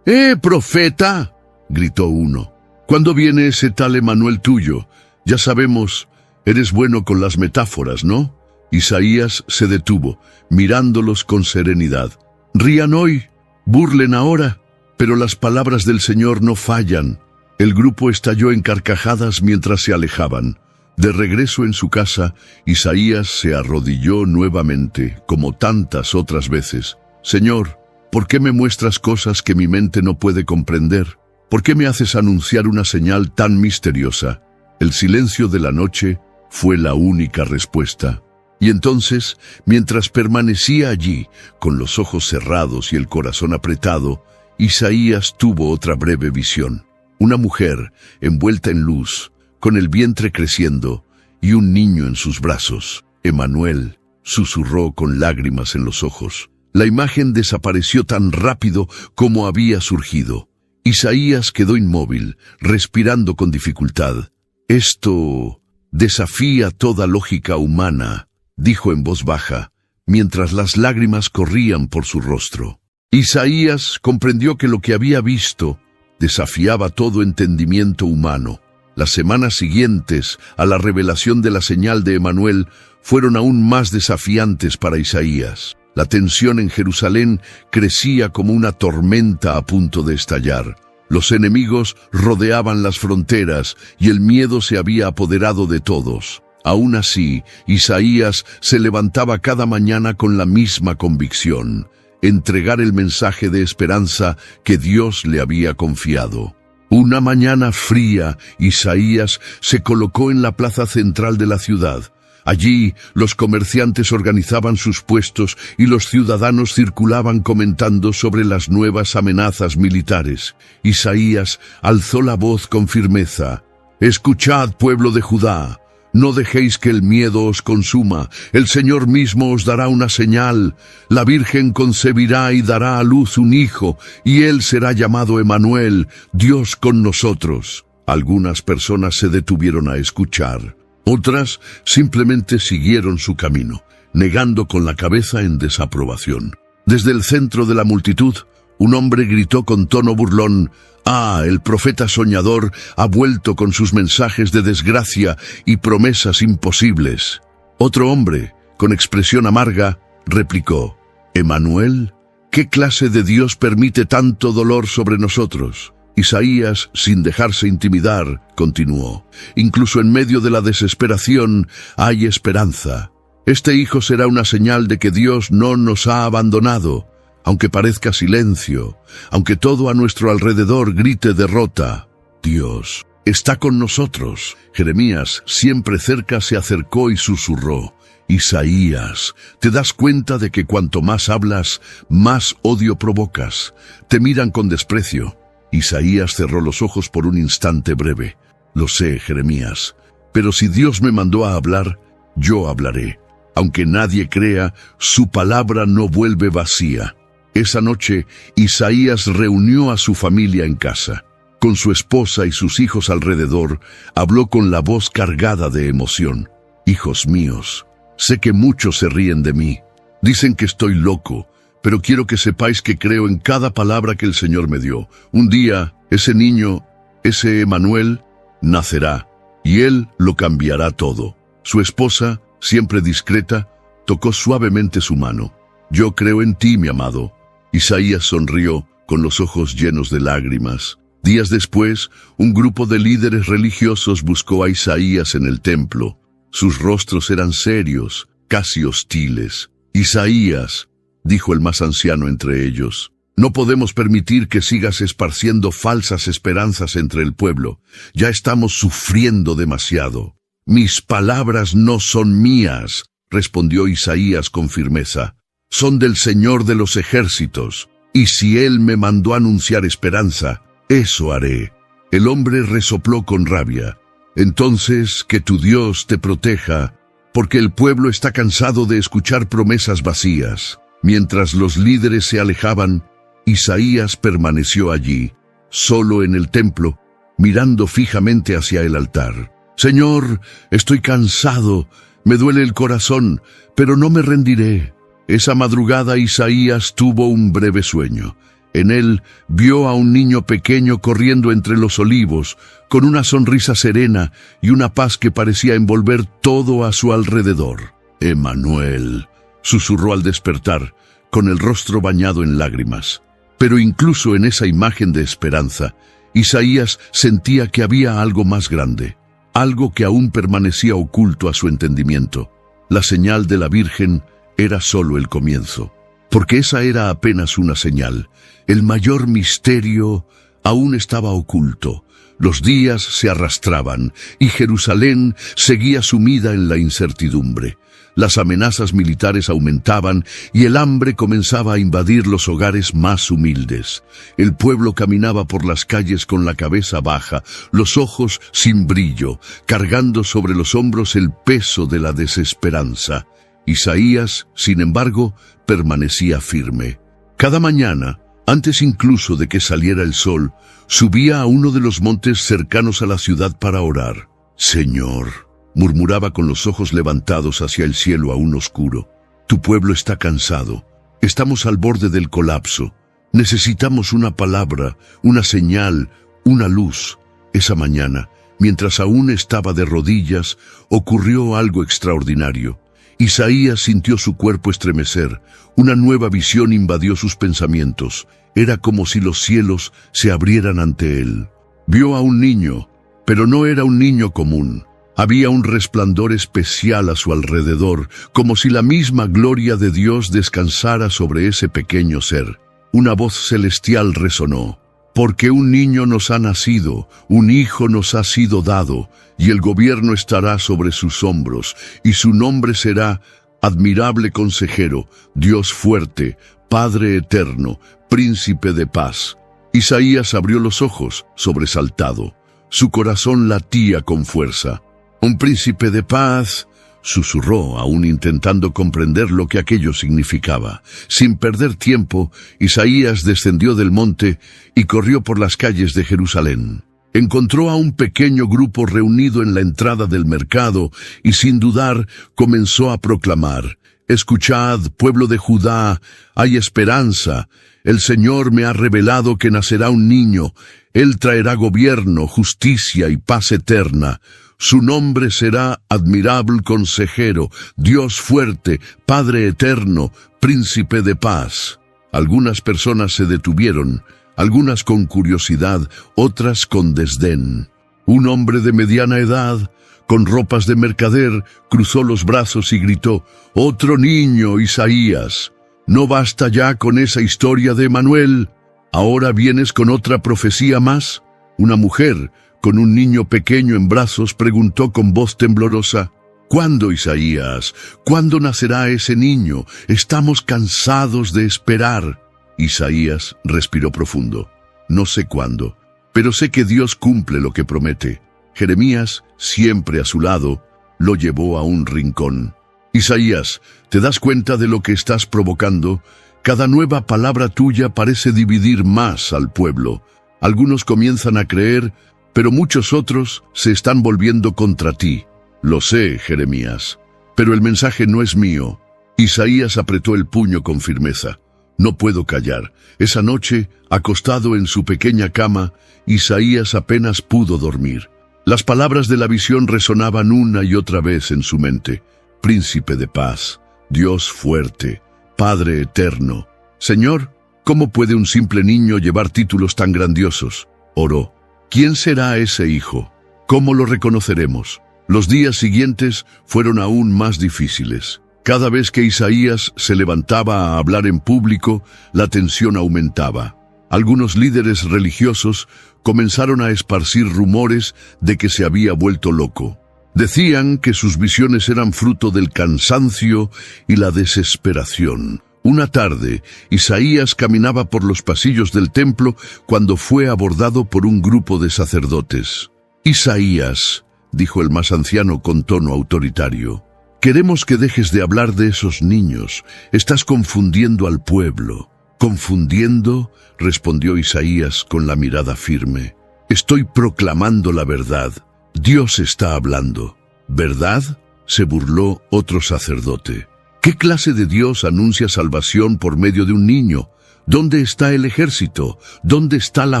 «¡Profeta!», gritó uno. «¿Cuándo viene ese tal Emanuel tuyo? Ya sabemos, eres bueno con las metáforas, ¿no?». Isaías se detuvo, mirándolos con serenidad. «Rían hoy, burlen ahora, pero las palabras del Señor no fallan». El grupo estalló en carcajadas mientras se alejaban. De regreso en su casa, Isaías se arrodilló nuevamente, como tantas otras veces. «Señor, ¿por qué me muestras cosas que mi mente no puede comprender? ¿Por qué me haces anunciar una señal tan misteriosa?». El silencio de la noche fue la única respuesta. Y entonces, mientras permanecía allí, con los ojos cerrados y el corazón apretado, Isaías tuvo otra breve visión. Una mujer, envuelta en luz, con el vientre creciendo, y un niño en sus brazos. «Emanuel», susurró con lágrimas en los ojos. La imagen desapareció tan rápido como había surgido. Isaías quedó inmóvil, respirando con dificultad. «Esto desafía toda lógica humana», dijo en voz baja, mientras las lágrimas corrían por su rostro. Isaías comprendió que lo que había visto desafiaba todo entendimiento humano. Las semanas siguientes a la revelación de la señal de Emanuel fueron aún más desafiantes para Isaías. La tensión en Jerusalén crecía como una tormenta a punto de estallar. Los enemigos rodeaban las fronteras y el miedo se había apoderado de todos. Aún así, Isaías se levantaba cada mañana con la misma convicción: entregar el mensaje de esperanza que Dios le había confiado. Una mañana fría, Isaías se colocó en la plaza central de la ciudad. Allí, los comerciantes organizaban sus puestos y los ciudadanos circulaban comentando sobre las nuevas amenazas militares. Isaías alzó la voz con firmeza: «Escuchad, pueblo de Judá. No dejéis que el miedo os consuma. El Señor mismo os dará una señal. La Virgen concebirá y dará a luz un hijo, y él será llamado Emanuel, Dios con nosotros». Algunas personas se detuvieron a escuchar. Otras simplemente siguieron su camino, negando con la cabeza en desaprobación. Desde el centro de la multitud, un hombre gritó con tono burlón: «¡Ah, el profeta soñador ha vuelto con sus mensajes de desgracia y promesas imposibles!». Otro hombre, con expresión amarga, replicó: «¿Emanuel? ¿Qué clase de Dios permite tanto dolor sobre nosotros?». Isaías, sin dejarse intimidar, continuó: «Incluso en medio de la desesperación hay esperanza. Este hijo será una señal de que Dios no nos ha abandonado. Aunque parezca silencio, aunque todo a nuestro alrededor grite derrota, Dios está con nosotros». Jeremías, siempre cerca, se acercó y susurró: «Isaías, ¿te das cuenta de que cuanto más hablas, más odio provocas? Te miran con desprecio». Isaías cerró los ojos por un instante breve. «Lo sé, Jeremías, pero si Dios me mandó a hablar, yo hablaré. Aunque nadie crea, su palabra no vuelve vacía». Esa noche, Isaías reunió a su familia en casa. con su esposa y sus hijos alrededor, habló con la voz cargada de emoción. «Hijos míos, sé que muchos se ríen de mí. Dicen que estoy loco, pero quiero que sepáis que creo en cada palabra que el Señor me dio. Un día, ese niño, ese Emanuel, nacerá, y Él lo cambiará todo». Su esposa, siempre discreta, tocó suavemente su mano. «Yo creo en ti, mi amado». Isaías sonrió, con los ojos llenos de lágrimas. Días después, un grupo de líderes religiosos buscó a Isaías en el templo. Sus rostros eran serios, casi hostiles. «Isaías», dijo el más anciano entre ellos, «no podemos permitir que sigas esparciendo falsas esperanzas entre el pueblo. Ya estamos sufriendo demasiado». «Mis palabras no son mías», respondió Isaías con firmeza. «Son del Señor de los ejércitos, y si Él me mandó anunciar esperanza, eso haré». El hombre resopló con rabia. «Entonces, que tu Dios te proteja, porque el pueblo está cansado de escuchar promesas vacías». Mientras los líderes se alejaban, Isaías permaneció allí, solo en el templo, mirando fijamente hacia el altar. «Señor, estoy cansado, me duele el corazón, pero no me rendiré». Esa madrugada Isaías tuvo un breve sueño. En él vio a un niño pequeño corriendo entre los olivos, con una sonrisa serena y una paz que parecía envolver todo a su alrededor. «Emanuel», susurró al despertar, con el rostro bañado en lágrimas. Pero incluso en esa imagen de esperanza, Isaías sentía que había algo más grande, algo que aún permanecía oculto a su entendimiento. La señal de la Virgen era solo el comienzo, porque esa era apenas una señal. El mayor misterio aún estaba oculto. Los días se arrastraban y Jerusalén seguía sumida en la incertidumbre. Las amenazas militares aumentaban y el hambre comenzaba a invadir los hogares más humildes. El pueblo caminaba por las calles con la cabeza baja, los ojos sin brillo, cargando sobre los hombros el peso de la desesperanza. Isaías, sin embargo, permanecía firme. Cada mañana, antes incluso de que saliera el sol, subía a uno de los montes cercanos a la ciudad para orar. «Señor», murmuraba con los ojos levantados hacia el cielo aún oscuro, «tu pueblo está cansado. Estamos al borde del colapso. Necesitamos una palabra, una señal, una luz». Esa mañana, mientras aún estaba de rodillas, ocurrió algo extraordinario. Isaías sintió su cuerpo estremecer. Una nueva visión invadió sus pensamientos. Era como si los cielos se abrieran ante él. Vio a un niño, pero no era un niño común. Había un resplandor especial a su alrededor, como si la misma gloria de Dios descansara sobre ese pequeño ser. Una voz celestial resonó. «Porque un niño nos ha nacido, un hijo nos ha sido dado, y el gobierno estará sobre sus hombros, y su nombre será Admirable Consejero, Dios Fuerte, Padre Eterno, Príncipe de Paz». Isaías abrió los ojos, sobresaltado. Su corazón latía con fuerza. «Un príncipe de paz», susurró, aún intentando comprender lo que aquello significaba. Sin perder tiempo, Isaías descendió del monte y corrió por las calles de Jerusalén. Encontró a un pequeño grupo reunido en la entrada del mercado y sin dudar comenzó a proclamar: «Escuchad, pueblo de Judá, hay esperanza. El Señor me ha revelado que nacerá un niño. Él traerá gobierno, justicia y paz eterna. Su nombre será Admirable Consejero, Dios Fuerte, Padre Eterno, Príncipe de Paz». Algunas personas se detuvieron, algunas con curiosidad, otras con desdén. Un hombre de mediana edad, con ropas de mercader, cruzó los brazos y gritó: «¡Otro niño, Isaías! ¿No basta ya con esa historia de Emanuel? ¿Ahora vienes con otra profecía más?». Una mujer, con un niño pequeño en brazos, preguntó con voz temblorosa: «¿Cuándo, Isaías? ¿Cuándo nacerá ese niño? Estamos cansados de esperar». Isaías respiró profundo. «No sé cuándo, pero sé que Dios cumple lo que promete». Jeremías, siempre a su lado, lo llevó a un rincón. «Isaías, ¿te das cuenta de lo que estás provocando? Cada nueva palabra tuya parece dividir más al pueblo. Algunos comienzan a creer, pero muchos otros se están volviendo contra ti. Lo sé, Jeremías, pero el mensaje no es mío. Isaías apretó el puño con firmeza. No puedo callar. Esa noche, acostado en su pequeña cama, Isaías apenas pudo dormir. Las palabras de la visión resonaban una y otra vez en su mente. Príncipe de paz, Dios fuerte, Padre eterno. Señor, ¿cómo puede un simple niño llevar títulos tan grandiosos? Oró. ¿Quién será ese hijo? ¿Cómo lo reconoceremos? Los días siguientes fueron aún más difíciles. Cada vez que Isaías se levantaba a hablar en público, la tensión aumentaba. Algunos líderes religiosos comenzaron a esparcir rumores de que se había vuelto loco. Decían que sus visiones eran fruto del cansancio y la desesperación. Una tarde, Isaías caminaba por los pasillos del templo cuando fue abordado por un grupo de sacerdotes. «Isaías», dijo el más anciano con tono autoritario, «queremos que dejes de hablar de esos niños. Estás confundiendo al pueblo». «¿Confundiendo?», respondió Isaías con la mirada firme. «Estoy proclamando la verdad. Dios está hablando». «¿Verdad?», se burló otro sacerdote. «¿Qué clase de Dios anuncia salvación por medio de un niño? ¿Dónde está el ejército? ¿Dónde está la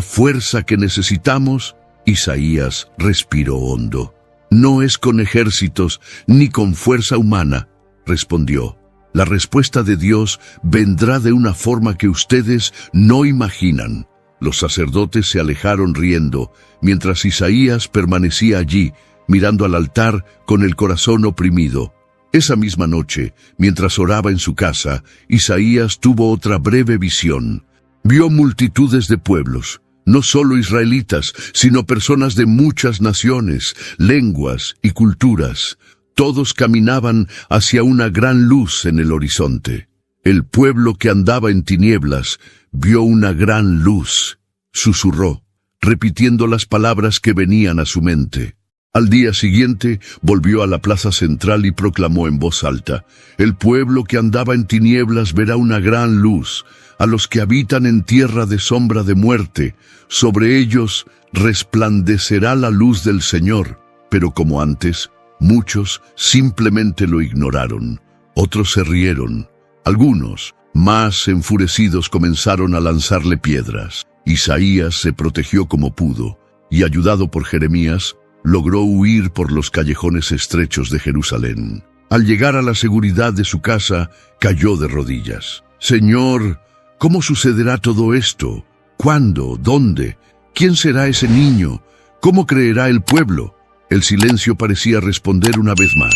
fuerza que necesitamos?». Isaías respiró hondo. «No es con ejércitos ni con fuerza humana», respondió. «La respuesta de Dios vendrá de una forma que ustedes no imaginan». Los sacerdotes se alejaron riendo, mientras Isaías permanecía allí, mirando al altar con el corazón oprimido. Esa misma noche, mientras oraba en su casa, Isaías tuvo otra breve visión. Vio multitudes de pueblos, no solo israelitas, sino personas de muchas naciones, lenguas y culturas. Todos caminaban hacia una gran luz en el horizonte. El pueblo que andaba en tinieblas vio una gran luz. Susurró, repitiendo las palabras que venían a su mente. Al día siguiente volvió a la plaza central y proclamó en voz alta: «El pueblo que andaba en tinieblas verá una gran luz. A los que habitan en tierra de sombra de muerte, sobre ellos resplandecerá la luz del Señor». Pero como antes, muchos simplemente lo ignoraron. Otros se rieron. Algunos, más enfurecidos, comenzaron a lanzarle piedras. Isaías se protegió como pudo, y ayudado por Jeremías, logró huir por los callejones estrechos de Jerusalén. Al llegar a la seguridad de su casa, cayó de rodillas. «Señor, ¿cómo sucederá todo esto? ¿Cuándo? ¿Dónde? ¿Quién será ese niño? ¿Cómo creerá el pueblo?». El silencio parecía responder una vez más.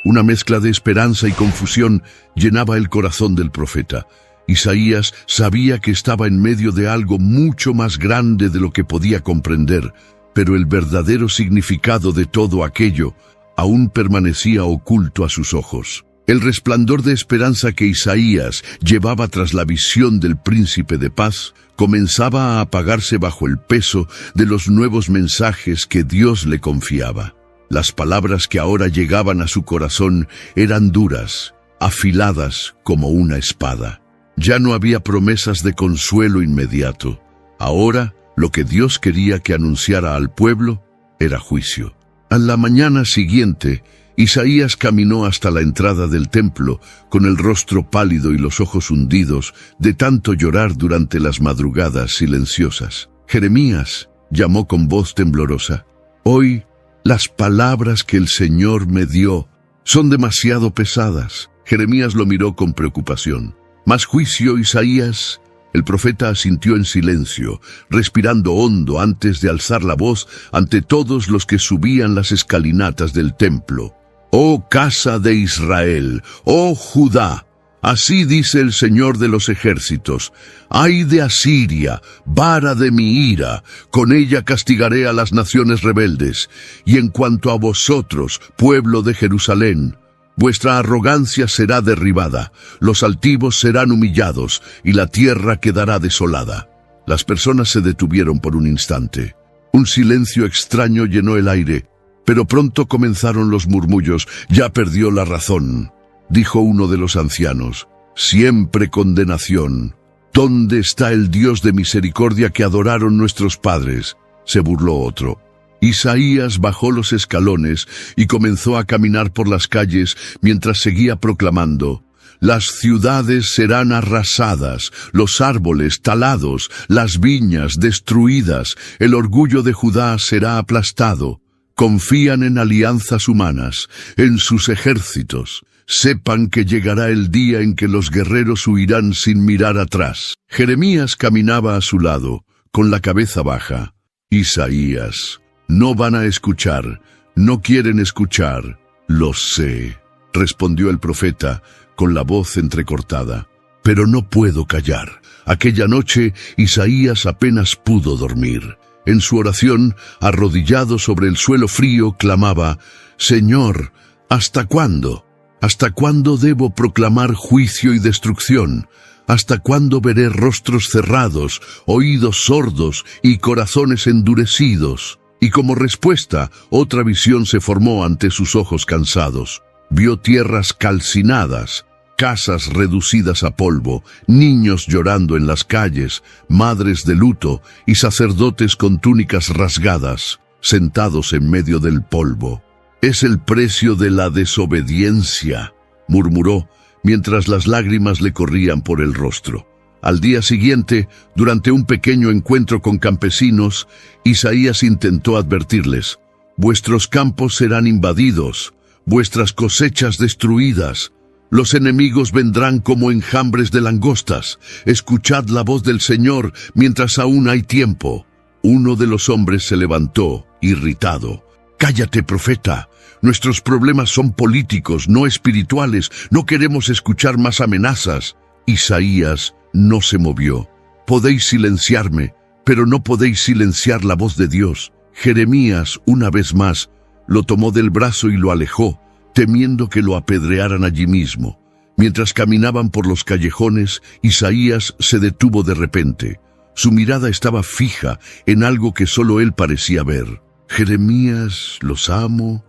Una mezcla de esperanza y confusión llenaba el corazón del profeta. Isaías sabía que estaba en medio de algo mucho más grande de lo que podía comprender, pero el verdadero significado de todo aquello aún permanecía oculto a sus ojos. El resplandor de esperanza que Isaías llevaba tras la visión del príncipe de paz comenzaba a apagarse bajo el peso de los nuevos mensajes que Dios le confiaba. Las palabras que ahora llegaban a su corazón eran duras, afiladas como una espada. Ya no había promesas de consuelo inmediato. Ahora, lo que Dios quería que anunciara al pueblo era juicio. A la mañana siguiente, Isaías caminó hasta la entrada del templo, con el rostro pálido y los ojos hundidos de tanto llorar durante las madrugadas silenciosas. «Jeremías», llamó con voz temblorosa, «hoy las palabras que el Señor me dio son demasiado pesadas». Jeremías lo miró con preocupación. «¿Más juicio, Isaías?». El profeta asintió en silencio, respirando hondo antes de alzar la voz ante todos los que subían las escalinatas del templo. «Oh casa de Israel, oh Judá, así dice el Señor de los ejércitos: ¡ay de Asiria, vara de mi ira! Con ella castigaré a las naciones rebeldes. Y en cuanto a vosotros, pueblo de Jerusalén, vuestra arrogancia será derribada, los altivos serán humillados, y la tierra quedará desolada». Las personas se detuvieron por un instante. Un silencio extraño llenó el aire, pero pronto comenzaron los murmullos. «Ya perdió la razón», dijo uno de los ancianos. «Siempre condenación. ¿Dónde está el Dios de misericordia que adoraron nuestros padres?, se burló otro. Isaías bajó los escalones y comenzó a caminar por las calles mientras seguía proclamando: las ciudades serán arrasadas, los árboles talados, las viñas destruidas, el orgullo de Judá será aplastado. Confían en alianzas humanas, en sus ejércitos. Sepan que llegará el día en que los guerreros huirán sin mirar atrás. Jeremías caminaba a su lado, con la cabeza baja. Isaías: no van a escuchar, no quieren escuchar. Lo sé, respondió el profeta, con la voz entrecortada. Pero no puedo callar. Aquella noche, Isaías apenas pudo dormir. En su oración, arrodillado sobre el suelo frío, clamaba: Señor, ¿hasta cuándo? ¿Hasta cuándo debo proclamar juicio y destrucción? ¿Hasta cuándo veré rostros cerrados, oídos sordos y corazones endurecidos? Y como respuesta, otra visión se formó ante sus ojos cansados. Vio tierras calcinadas, casas reducidas a polvo, niños llorando en las calles, madres de luto y sacerdotes con túnicas rasgadas, sentados en medio del polvo. «Es el precio de la desobediencia», murmuró, mientras las lágrimas le corrían por el rostro. Al día siguiente, durante un pequeño encuentro con campesinos, Isaías intentó advertirles: «Vuestros campos serán invadidos, vuestras cosechas destruidas. Los enemigos vendrán como enjambres de langostas. Escuchad la voz del Señor mientras aún hay tiempo». Uno de los hombres se levantó, irritado. «Cállate, profeta. Nuestros problemas son políticos, no espirituales. No queremos escuchar más amenazas». Isaías no se movió. «Podéis silenciarme, pero no podéis silenciar la voz de Dios». Jeremías, una vez más, lo tomó del brazo y lo alejó, temiendo que lo apedrearan allí mismo. Mientras caminaban por los callejones, Isaías se detuvo de repente. Su mirada estaba fija en algo que solo él parecía ver. «Jeremías, los amo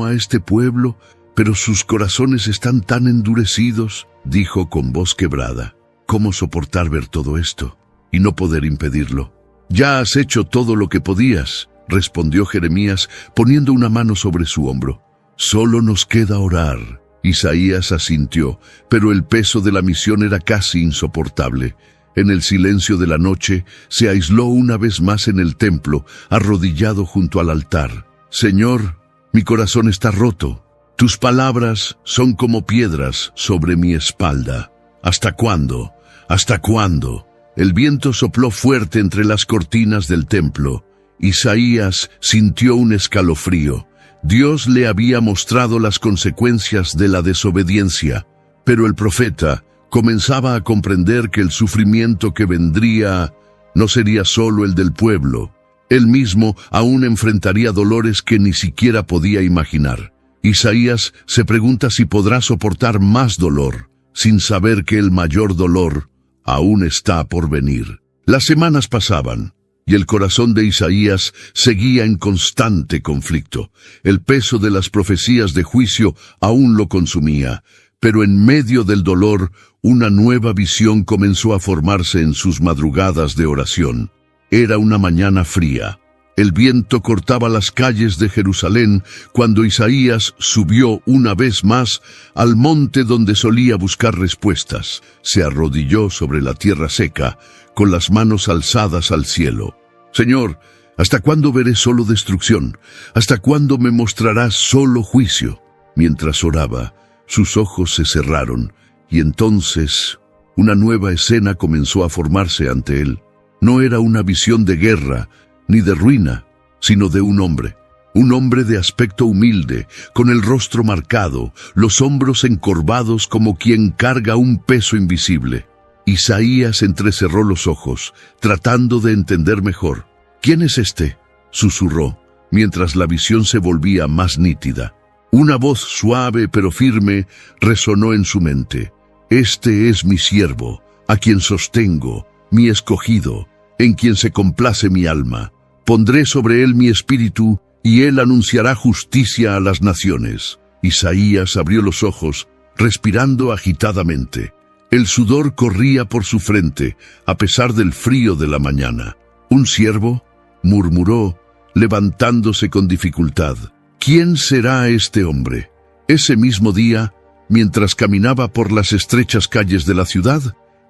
a este pueblo, pero sus corazones están tan endurecidos», dijo con voz quebrada. «¿Cómo soportar ver todo esto y no poder impedirlo?» «Ya has hecho todo lo que podías», respondió Jeremías, poniendo una mano sobre su hombro. «Solo nos queda orar». Isaías asintió, pero el peso de la misión era casi insoportable. En el silencio de la noche, se aisló una vez más en el templo, arrodillado junto al altar. «Señor, mi corazón está roto. Tus palabras son como piedras sobre mi espalda. ¿Hasta cuándo? ¿Hasta cuándo?» El viento sopló fuerte entre las cortinas del templo. Isaías sintió un escalofrío. Dios le había mostrado las consecuencias de la desobediencia, pero el profeta comenzaba a comprender que el sufrimiento que vendría no sería solo el del pueblo. Él mismo aún enfrentaría dolores que ni siquiera podía imaginar. Isaías se pregunta si podrá soportar más dolor, sin saber que el mayor dolor aún está por venir. Las semanas pasaban, y el corazón de Isaías seguía en constante conflicto. El peso de las profecías de juicio aún lo consumía, pero en medio del dolor, una nueva visión comenzó a formarse en sus madrugadas de oración. Era una mañana fría. El viento cortaba las calles de Jerusalén cuando Isaías subió una vez más al monte donde solía buscar respuestas. Se arrodilló sobre la tierra seca, con las manos alzadas al cielo. «Señor, ¿hasta cuándo veré solo destrucción? ¿Hasta cuándo me mostrarás solo juicio?» Mientras oraba, sus ojos se cerraron, y entonces una nueva escena comenzó a formarse ante él. No era una visión de guerra, ni de ruina, sino de un hombre de aspecto humilde, con el rostro marcado, los hombros encorvados como quien carga un peso invisible. Isaías entrecerró los ojos, tratando de entender mejor. «¿Quién es este?», susurró, mientras la visión se volvía más nítida. Una voz suave pero firme resonó en su mente. «Este es mi siervo, a quien sostengo, mi escogido, en quien se complace mi alma. Pondré sobre él mi espíritu, y él anunciará justicia a las naciones». Isaías abrió los ojos, respirando agitadamente. El sudor corría por su frente, a pesar del frío de la mañana. «¿Un siervo?», murmuró, levantándose con dificultad. «¿Quién será este hombre?». Ese mismo día, mientras caminaba por las estrechas calles de la ciudad,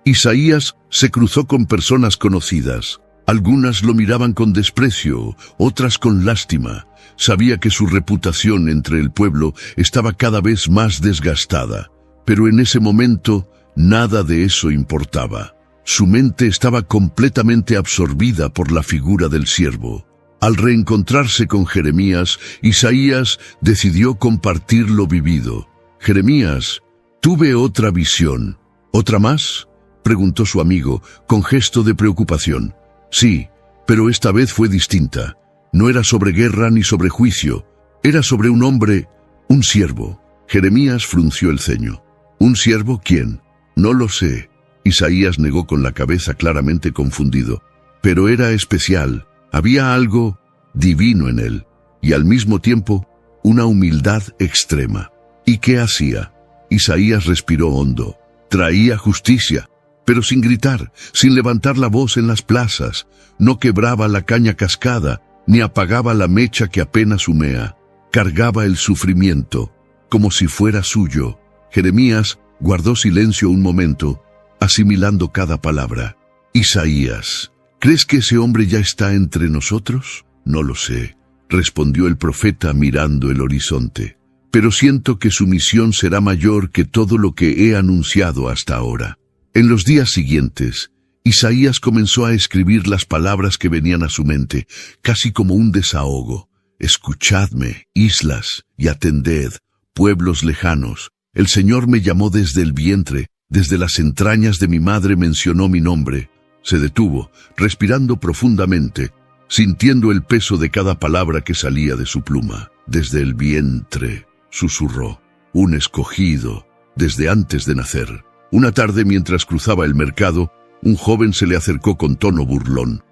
Isaías se cruzó con personas conocidas. Algunas lo miraban con desprecio, otras con lástima. Sabía que su reputación entre el pueblo estaba cada vez más desgastada, pero en ese momento nada de eso importaba. Su mente estaba completamente absorbida por la figura del siervo. Al reencontrarse con Jeremías, Isaías decidió compartir lo vivido. «Jeremías, tuve otra visión». «¿Otra más?», preguntó su amigo, con gesto de preocupación. «Sí, pero esta vez fue distinta. No era sobre guerra ni sobre juicio. Era sobre un hombre, un siervo». Jeremías frunció el ceño. «¿Un siervo? ¿Quién?». «No lo sé». Isaías negó con la cabeza, claramente confundido. Pero era especial. Había algo divino en él, y al mismo tiempo una humildad extrema. ¿Y qué hacía? Isaías respiró hondo. Traía justicia, pero sin gritar, sin levantar la voz en las plazas. No quebraba la caña cascada, ni apagaba la mecha que apenas humea. Cargaba el sufrimiento, como si fuera suyo. Jeremías guardó silencio un momento, asimilando cada palabra. «Isaías, ¿crees que ese hombre ya está entre nosotros?». «No lo sé», respondió el profeta mirando el horizonte. «Pero siento que su misión será mayor que todo lo que he anunciado hasta ahora». En los días siguientes, Isaías comenzó a escribir las palabras que venían a su mente, casi como un desahogo. «Escuchadme, islas, y atended, pueblos lejanos. El Señor me llamó desde el vientre, desde las entrañas de mi madre mencionó mi nombre». Se detuvo, respirando profundamente, sintiendo el peso de cada palabra que salía de su pluma. «Desde el vientre», susurró, «un escogido, desde antes de nacer». Una tarde, mientras cruzaba el mercado, un joven se le acercó con tono burlón.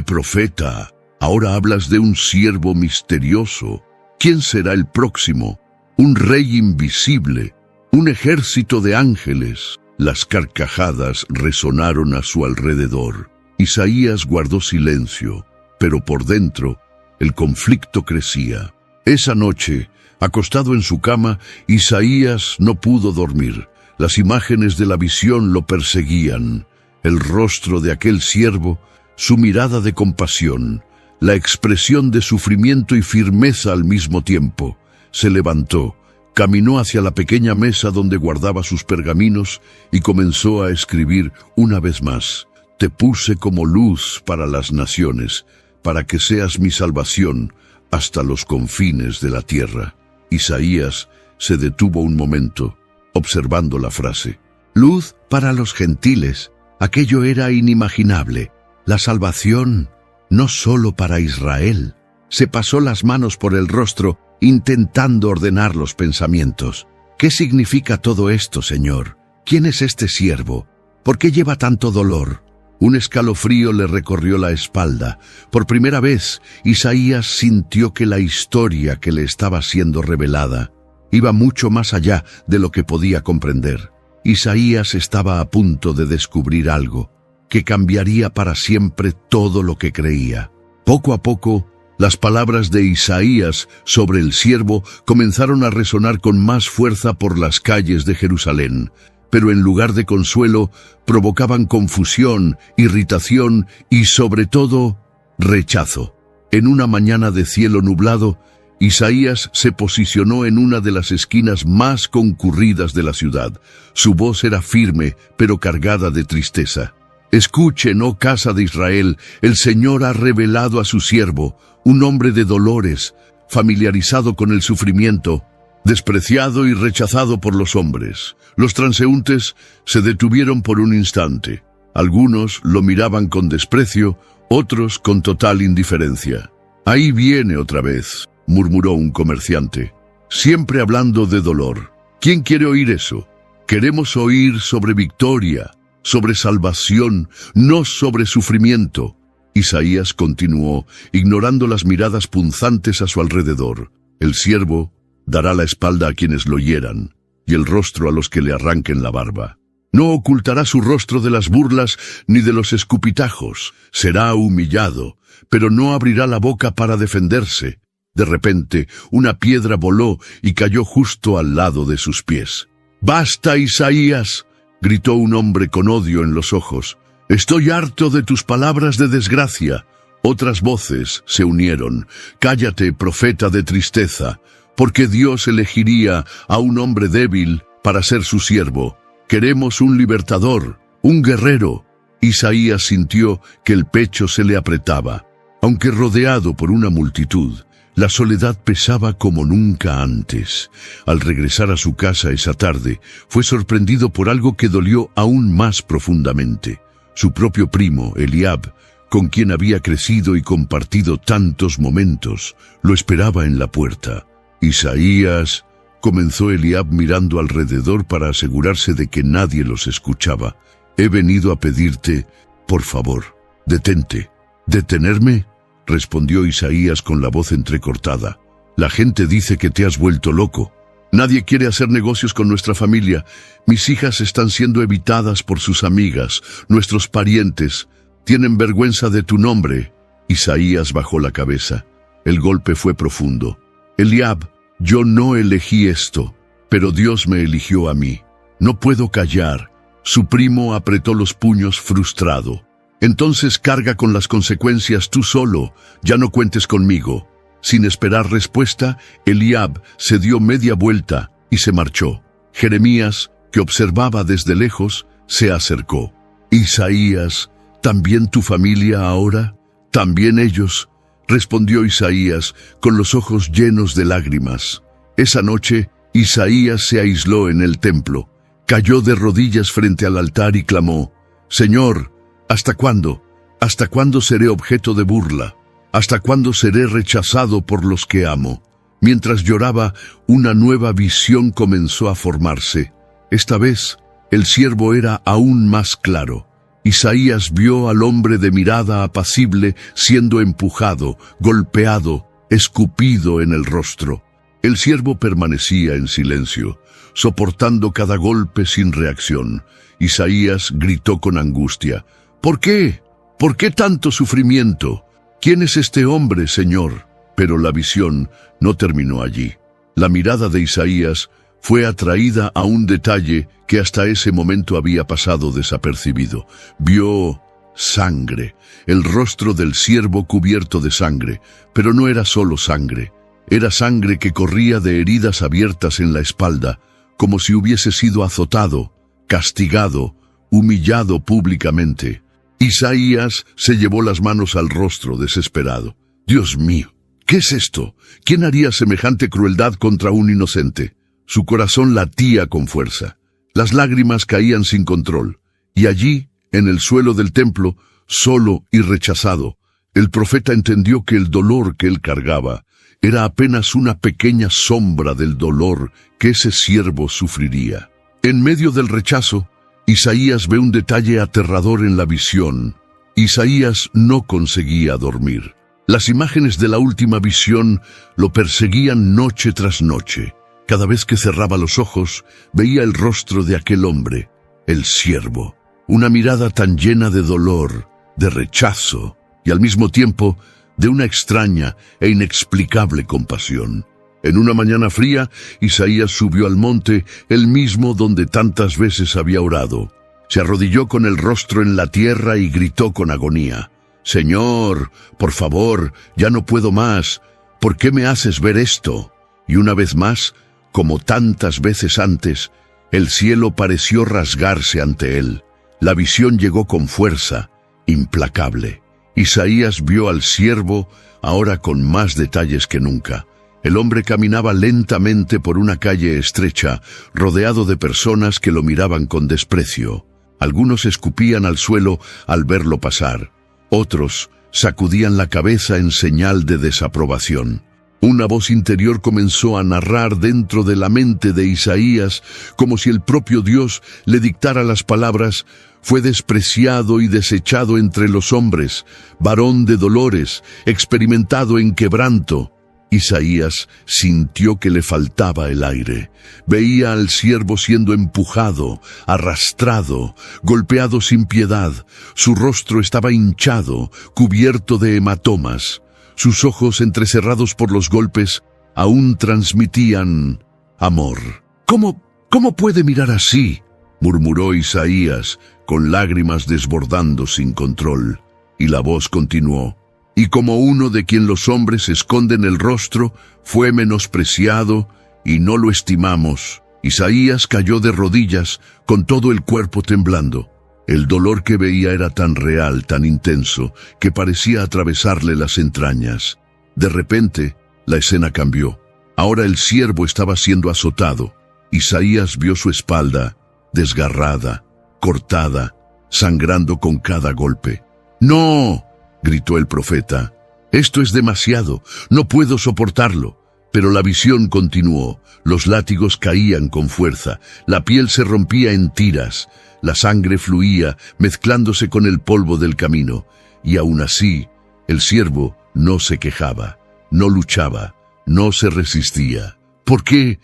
Profeta, ahora hablas de un siervo misterioso. ¿Quién será el próximo? Un rey invisible, un ejército de ángeles». Las carcajadas resonaron a su alrededor. Isaías guardó silencio, pero por dentro el conflicto crecía. Esa noche, acostado en su cama, Isaías no pudo dormir. Las imágenes de la visión lo perseguían. El rostro de aquel siervo, su mirada de compasión, la expresión de sufrimiento y firmeza al mismo tiempo. Se levantó, caminó hacia la pequeña mesa donde guardaba sus pergaminos y comenzó a escribir una vez más. «Te puse como luz para las naciones, para que seas mi salvación hasta los confines de la tierra». Isaías se detuvo un momento, observando la frase. «Luz para los gentiles». Aquello era inimaginable. La salvación no solo para Israel. Se pasó las manos por el rostro, intentando ordenar los pensamientos. ¿Qué significa todo esto, Señor? ¿Quién es este siervo? ¿Por qué lleva tanto dolor? Un escalofrío le recorrió la espalda. Por primera vez, Isaías sintió que la historia que le estaba siendo revelada iba mucho más allá de lo que podía comprender. Isaías estaba a punto de descubrir algo que cambiaría para siempre todo lo que creía. Poco a poco, las palabras de Isaías sobre el siervo comenzaron a resonar con más fuerza por las calles de Jerusalén, pero en lugar de consuelo, provocaban confusión, irritación y, sobre todo, rechazo. En una mañana de cielo nublado, Isaías se posicionó en una de las esquinas más concurridas de la ciudad. Su voz era firme, pero cargada de tristeza. «Escuchen, oh casa de Israel, el Señor ha revelado a su siervo, un hombre de dolores, familiarizado con el sufrimiento, despreciado y rechazado por los hombres». Los transeúntes se detuvieron por un instante. Algunos lo miraban con desprecio, otros con total indiferencia. «Ahí viene otra vez», murmuró un comerciante, «siempre hablando de dolor. ¿Quién quiere oír eso? Queremos oír sobre victoria, sobre salvación, no sobre sufrimiento». Isaías continuó, ignorando las miradas punzantes a su alrededor. «El siervo dará la espalda a quienes lo hieran, y el rostro a los que le arranquen la barba. No ocultará su rostro de las burlas ni de los escupitajos. Será humillado, pero no abrirá la boca para defenderse. De repente, una piedra voló y cayó justo al lado de sus pies. «¡Basta, Isaías!», gritó un hombre con odio en los ojos. «Estoy harto de tus palabras de desgracia». Otras voces se unieron. «Cállate, profeta de tristeza, porque Dios elegiría a un hombre débil para ser su siervo. Queremos un libertador, un guerrero». Isaías sintió que el pecho se le apretaba. Aunque rodeado por una multitud, la soledad pesaba como nunca antes. Al regresar a su casa esa tarde, fue sorprendido por algo que dolió aún más profundamente. Su propio primo, Eliab, con quien había crecido y compartido tantos momentos, lo esperaba en la puerta. «Isaías», comenzó Eliab mirando alrededor para asegurarse de que nadie los escuchaba. «He venido a pedirte, por favor, detente». «¿Detenerme?», respondió Isaías con la voz entrecortada. «La gente dice que te has vuelto loco. Nadie quiere hacer negocios con nuestra familia. Mis hijas están siendo evitadas por sus amigas. Nuestros parientes tienen vergüenza de tu nombre». Isaías bajó la cabeza. El golpe fue profundo. «Eliab, yo no elegí esto, pero Dios me eligió a mí. No puedo callar». Su primo apretó los puños frustrado. «Entonces carga con las consecuencias tú solo. Ya no cuentes conmigo». Sin esperar respuesta, Eliab se dio media vuelta y se marchó. Jeremías, que observaba desde lejos, se acercó. «Isaías, ¿también tu familia ahora? ¿También ellos?», respondió Isaías con los ojos llenos de lágrimas. Esa noche, Isaías se aisló en el templo. Cayó de rodillas frente al altar y clamó: «Señor, ¿hasta cuándo? ¿Hasta cuándo seré objeto de burla? ¿Hasta cuándo seré rechazado por los que amo?». Mientras lloraba, una nueva visión comenzó a formarse. Esta vez, el ciervo era aún más claro. Isaías vio al hombre de mirada apacible siendo empujado, golpeado, escupido en el rostro. El siervo permanecía en silencio, soportando cada golpe sin reacción. Isaías gritó con angustia: «¿Por qué? ¿Por qué tanto sufrimiento? ¿Quién es este hombre, Señor?». Pero la visión no terminó allí. La mirada de Isaías fue atraída a un detalle que hasta ese momento había pasado desapercibido. Vio sangre, el rostro del siervo cubierto de sangre, pero no era solo sangre. Era sangre que corría de heridas abiertas en la espalda, como si hubiese sido azotado, castigado, humillado públicamente. Isaías se llevó las manos al rostro desesperado. «Dios mío, ¿qué es esto? ¿Quién haría semejante crueldad contra un inocente?». Su corazón latía con fuerza. Las lágrimas caían sin control. Y allí, en el suelo del templo, solo y rechazado, el profeta entendió que el dolor que él cargaba era apenas una pequeña sombra del dolor que ese siervo sufriría. En medio del rechazo, Isaías ve un detalle aterrador en la visión. Isaías no conseguía dormir. Las imágenes de la última visión lo perseguían noche tras noche. Cada vez que cerraba los ojos, veía el rostro de aquel hombre, el siervo. Una mirada tan llena de dolor, de rechazo y al mismo tiempo de una extraña e inexplicable compasión. En una mañana fría, Isaías subió al monte, el mismo donde tantas veces había orado. Se arrodilló con el rostro en la tierra y gritó con agonía: «Señor, por favor, ya no puedo más. ¿Por qué me haces ver esto?». Y una vez más, como tantas veces antes, el cielo pareció rasgarse ante él. La visión llegó con fuerza, implacable. Isaías vio al siervo, ahora con más detalles que nunca. El hombre caminaba lentamente por una calle estrecha, rodeado de personas que lo miraban con desprecio. Algunos escupían al suelo al verlo pasar. Otros sacudían la cabeza en señal de desaprobación. Una voz interior comenzó a narrar dentro de la mente de Isaías, como si el propio Dios le dictara las palabras: «Fue despreciado y desechado entre los hombres, varón de dolores, experimentado en quebranto». Isaías sintió que le faltaba el aire. Veía al siervo siendo empujado, arrastrado, golpeado sin piedad. Su rostro estaba hinchado, cubierto de hematomas. Sus ojos, entrecerrados por los golpes, aún transmitían amor. ¿Cómo puede mirar así?, murmuró Isaías, con lágrimas desbordando sin control. Y la voz continuó: y como uno de quien los hombres esconden el rostro, fue menospreciado y no lo estimamos. Isaías cayó de rodillas, con todo el cuerpo temblando. El dolor que veía era tan real, tan intenso, que parecía atravesarle las entrañas. De repente, la escena cambió. Ahora el siervo estaba siendo azotado. Isaías vio su espalda, desgarrada, cortada, sangrando con cada golpe. ¡No!, gritó el profeta. «Esto es demasiado, no puedo soportarlo». Pero la visión continuó. Los látigos caían con fuerza, la piel se rompía en tiras, la sangre fluía, mezclándose con el polvo del camino. Y aún así, el siervo no se quejaba, no luchaba, no se resistía. ¿Por qué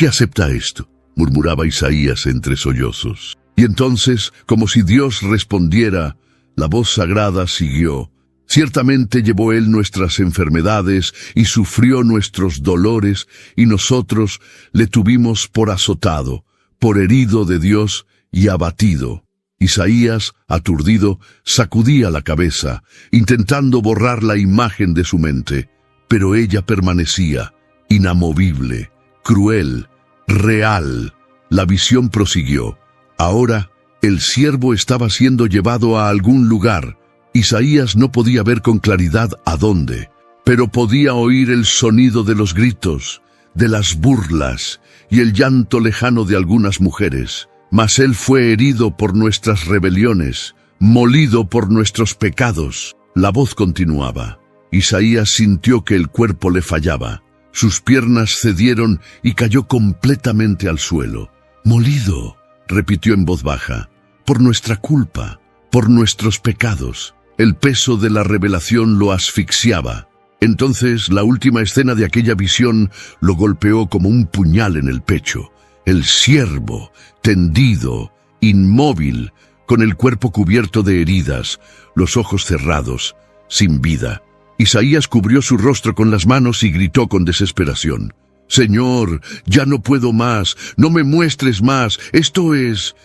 acepta esto?, murmuraba Isaías entre sollozos. Y entonces, como si Dios respondiera, la voz sagrada siguió: ciertamente llevó él nuestras enfermedades y sufrió nuestros dolores, y nosotros le tuvimos por azotado, por herido de Dios y abatido. Isaías, aturdido, sacudía la cabeza, intentando borrar la imagen de su mente, pero ella permanecía, inamovible, cruel, real. La visión prosiguió. Ahora, el siervo estaba siendo llevado a algún lugar. Isaías no podía ver con claridad a dónde, pero podía oír el sonido de los gritos, de las burlas y el llanto lejano de algunas mujeres. Mas él fue herido por nuestras rebeliones, molido por nuestros pecados. La voz continuaba. Isaías sintió que el cuerpo le fallaba. Sus piernas cedieron y cayó completamente al suelo. «Molido», repitió en voz baja, «por nuestra culpa, por nuestros pecados». El peso de la revelación lo asfixiaba. Entonces la última escena de aquella visión lo golpeó como un puñal en el pecho. El siervo, tendido, inmóvil, con el cuerpo cubierto de heridas, los ojos cerrados, sin vida. Isaías cubrió su rostro con las manos y gritó con desesperación: «Señor, ya no puedo más, no me muestres más, esto es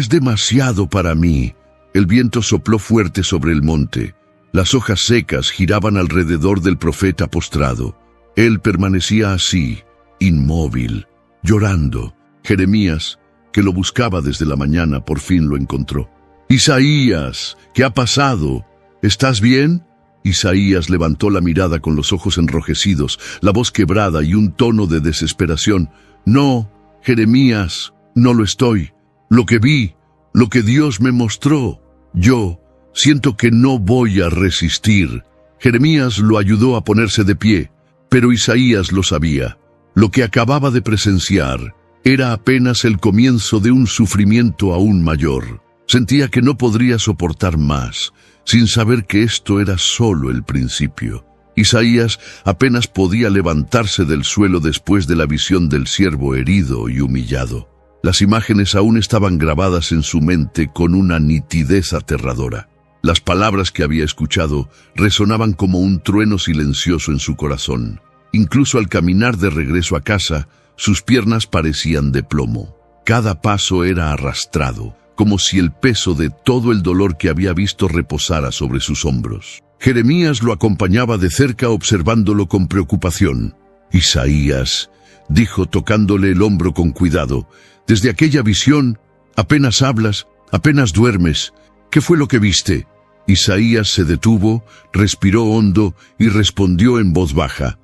demasiado para mí». El viento sopló fuerte sobre el monte. Las hojas secas giraban alrededor del profeta postrado. Él permanecía así, inmóvil, llorando. Jeremías, que lo buscaba desde la mañana, por fin lo encontró. «Isaías, ¿qué ha pasado? ¿Estás bien?» Isaías levantó la mirada con los ojos enrojecidos, la voz quebrada y un tono de desesperación. «No, Jeremías, no lo estoy. Lo que vi, lo que Dios me mostró. Yo siento que no voy a resistir». Jeremías lo ayudó a ponerse de pie, pero Isaías lo sabía. Lo que acababa de presenciar era apenas el comienzo de un sufrimiento aún mayor. Sentía que no podría soportar más, sin saber que esto era solo el principio. Isaías apenas podía levantarse del suelo después de la visión del siervo herido y humillado. Las imágenes aún estaban grabadas en su mente con una nitidez aterradora. Las palabras que había escuchado resonaban como un trueno silencioso en su corazón. Incluso al caminar de regreso a casa, sus piernas parecían de plomo. Cada paso era arrastrado, como si el peso de todo el dolor que había visto reposara sobre sus hombros. Jeremías lo acompañaba de cerca, observándolo con preocupación. «Isaías», dijo tocándole el hombro con cuidado, «desde aquella visión, apenas hablas, apenas duermes. ¿Qué fue lo que viste?» Isaías se detuvo, respiró hondo y respondió en voz baja: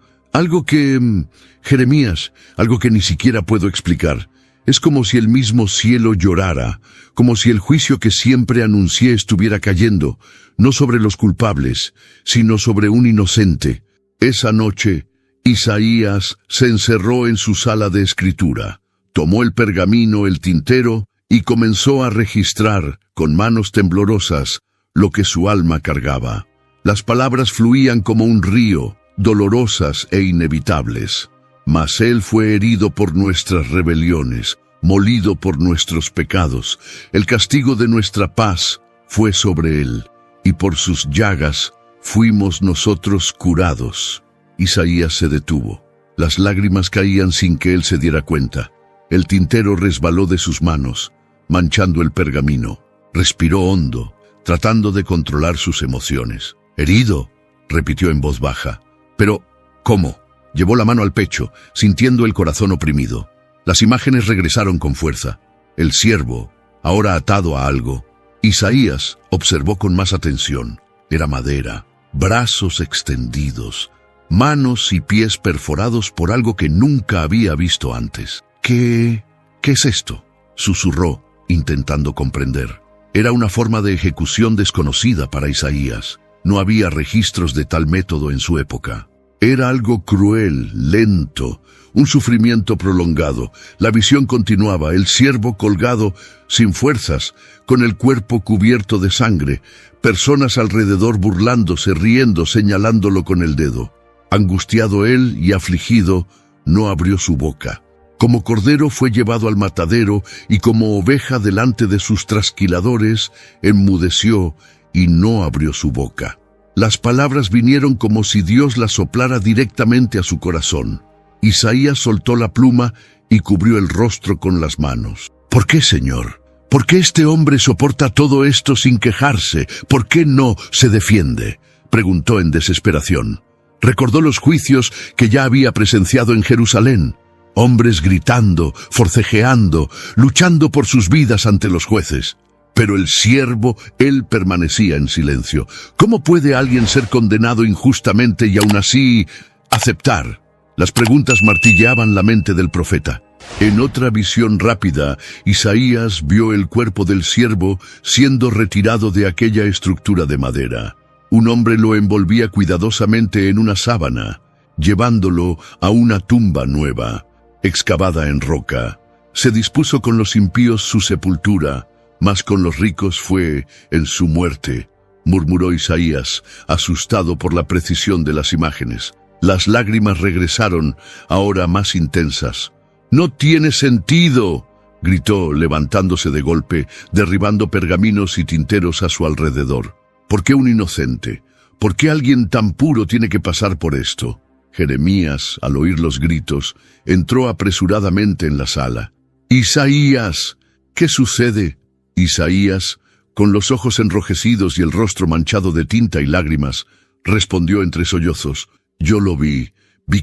Jeremías, algo que ni siquiera puedo explicar. Es como si el mismo cielo llorara, como si el juicio que siempre anuncié estuviera cayendo, no sobre los culpables, sino sobre un inocente. Esa noche, Isaías se encerró en su sala de escritura, tomó el pergamino, el tintero, y comenzó a registrar, con manos temblorosas, lo que su alma cargaba. Las palabras fluían como un río, dolorosas e inevitables. Mas Él fue herido por nuestras rebeliones, molido por nuestros pecados. El castigo de nuestra paz fue sobre Él, y por sus llagas fuimos nosotros curados. Isaías se detuvo. Las lágrimas caían sin que él se diera cuenta. El tintero resbaló de sus manos, manchando el pergamino. Respiró hondo, tratando de controlar sus emociones. «Herido», repitió en voz baja. «Pero, ¿cómo?». Llevó la mano al pecho, sintiendo el corazón oprimido. Las imágenes regresaron con fuerza. El siervo, ahora atado a algo. Isaías observó con más atención. Era madera, brazos extendidos, manos y pies perforados por algo que nunca había visto antes. ¿Qué es esto?, susurró, intentando comprender. Era una forma de ejecución desconocida para Isaías. No había registros de tal método en su época. Era algo cruel, lento, un sufrimiento prolongado. La visión continuaba, el siervo colgado, sin fuerzas, con el cuerpo cubierto de sangre, personas alrededor burlándose, riendo, señalándolo con el dedo. Angustiado él y afligido, no abrió su boca. Como cordero fue llevado al matadero, y como oveja delante de sus trasquiladores, enmudeció y no abrió su boca. Las palabras vinieron como si Dios las soplara directamente a su corazón. Isaías soltó la pluma y cubrió el rostro con las manos. «¿Por qué, Señor? ¿Por qué este hombre soporta todo esto sin quejarse? ¿Por qué no se defiende?», preguntó en desesperación. Recordó los juicios que ya había presenciado en Jerusalén. Hombres gritando, forcejeando, luchando por sus vidas ante los jueces. Pero el siervo, él permanecía en silencio. ¿Cómo puede alguien ser condenado injustamente y aún así aceptar? Las preguntas martilleaban la mente del profeta. En otra visión rápida, Isaías vio el cuerpo del siervo siendo retirado de aquella estructura de madera. Un hombre lo envolvía cuidadosamente en una sábana, llevándolo a una tumba nueva, excavada en roca. Se dispuso con los impíos su sepultura, mas con los ricos fue en su muerte, murmuró Isaías, asustado por la precisión de las imágenes. Las lágrimas regresaron, ahora más intensas. «¡No tiene sentido!», gritó, levantándose de golpe, derribando pergaminos y tinteros a su alrededor. «¿Por qué un inocente? ¿Por qué alguien tan puro tiene que pasar por esto?». Jeremías, al oír los gritos, entró apresuradamente en la sala. «¡Isaías! ¿Qué sucede?». Isaías, con los ojos enrojecidos y el rostro manchado de tinta y lágrimas, respondió entre sollozos. «Yo lo vi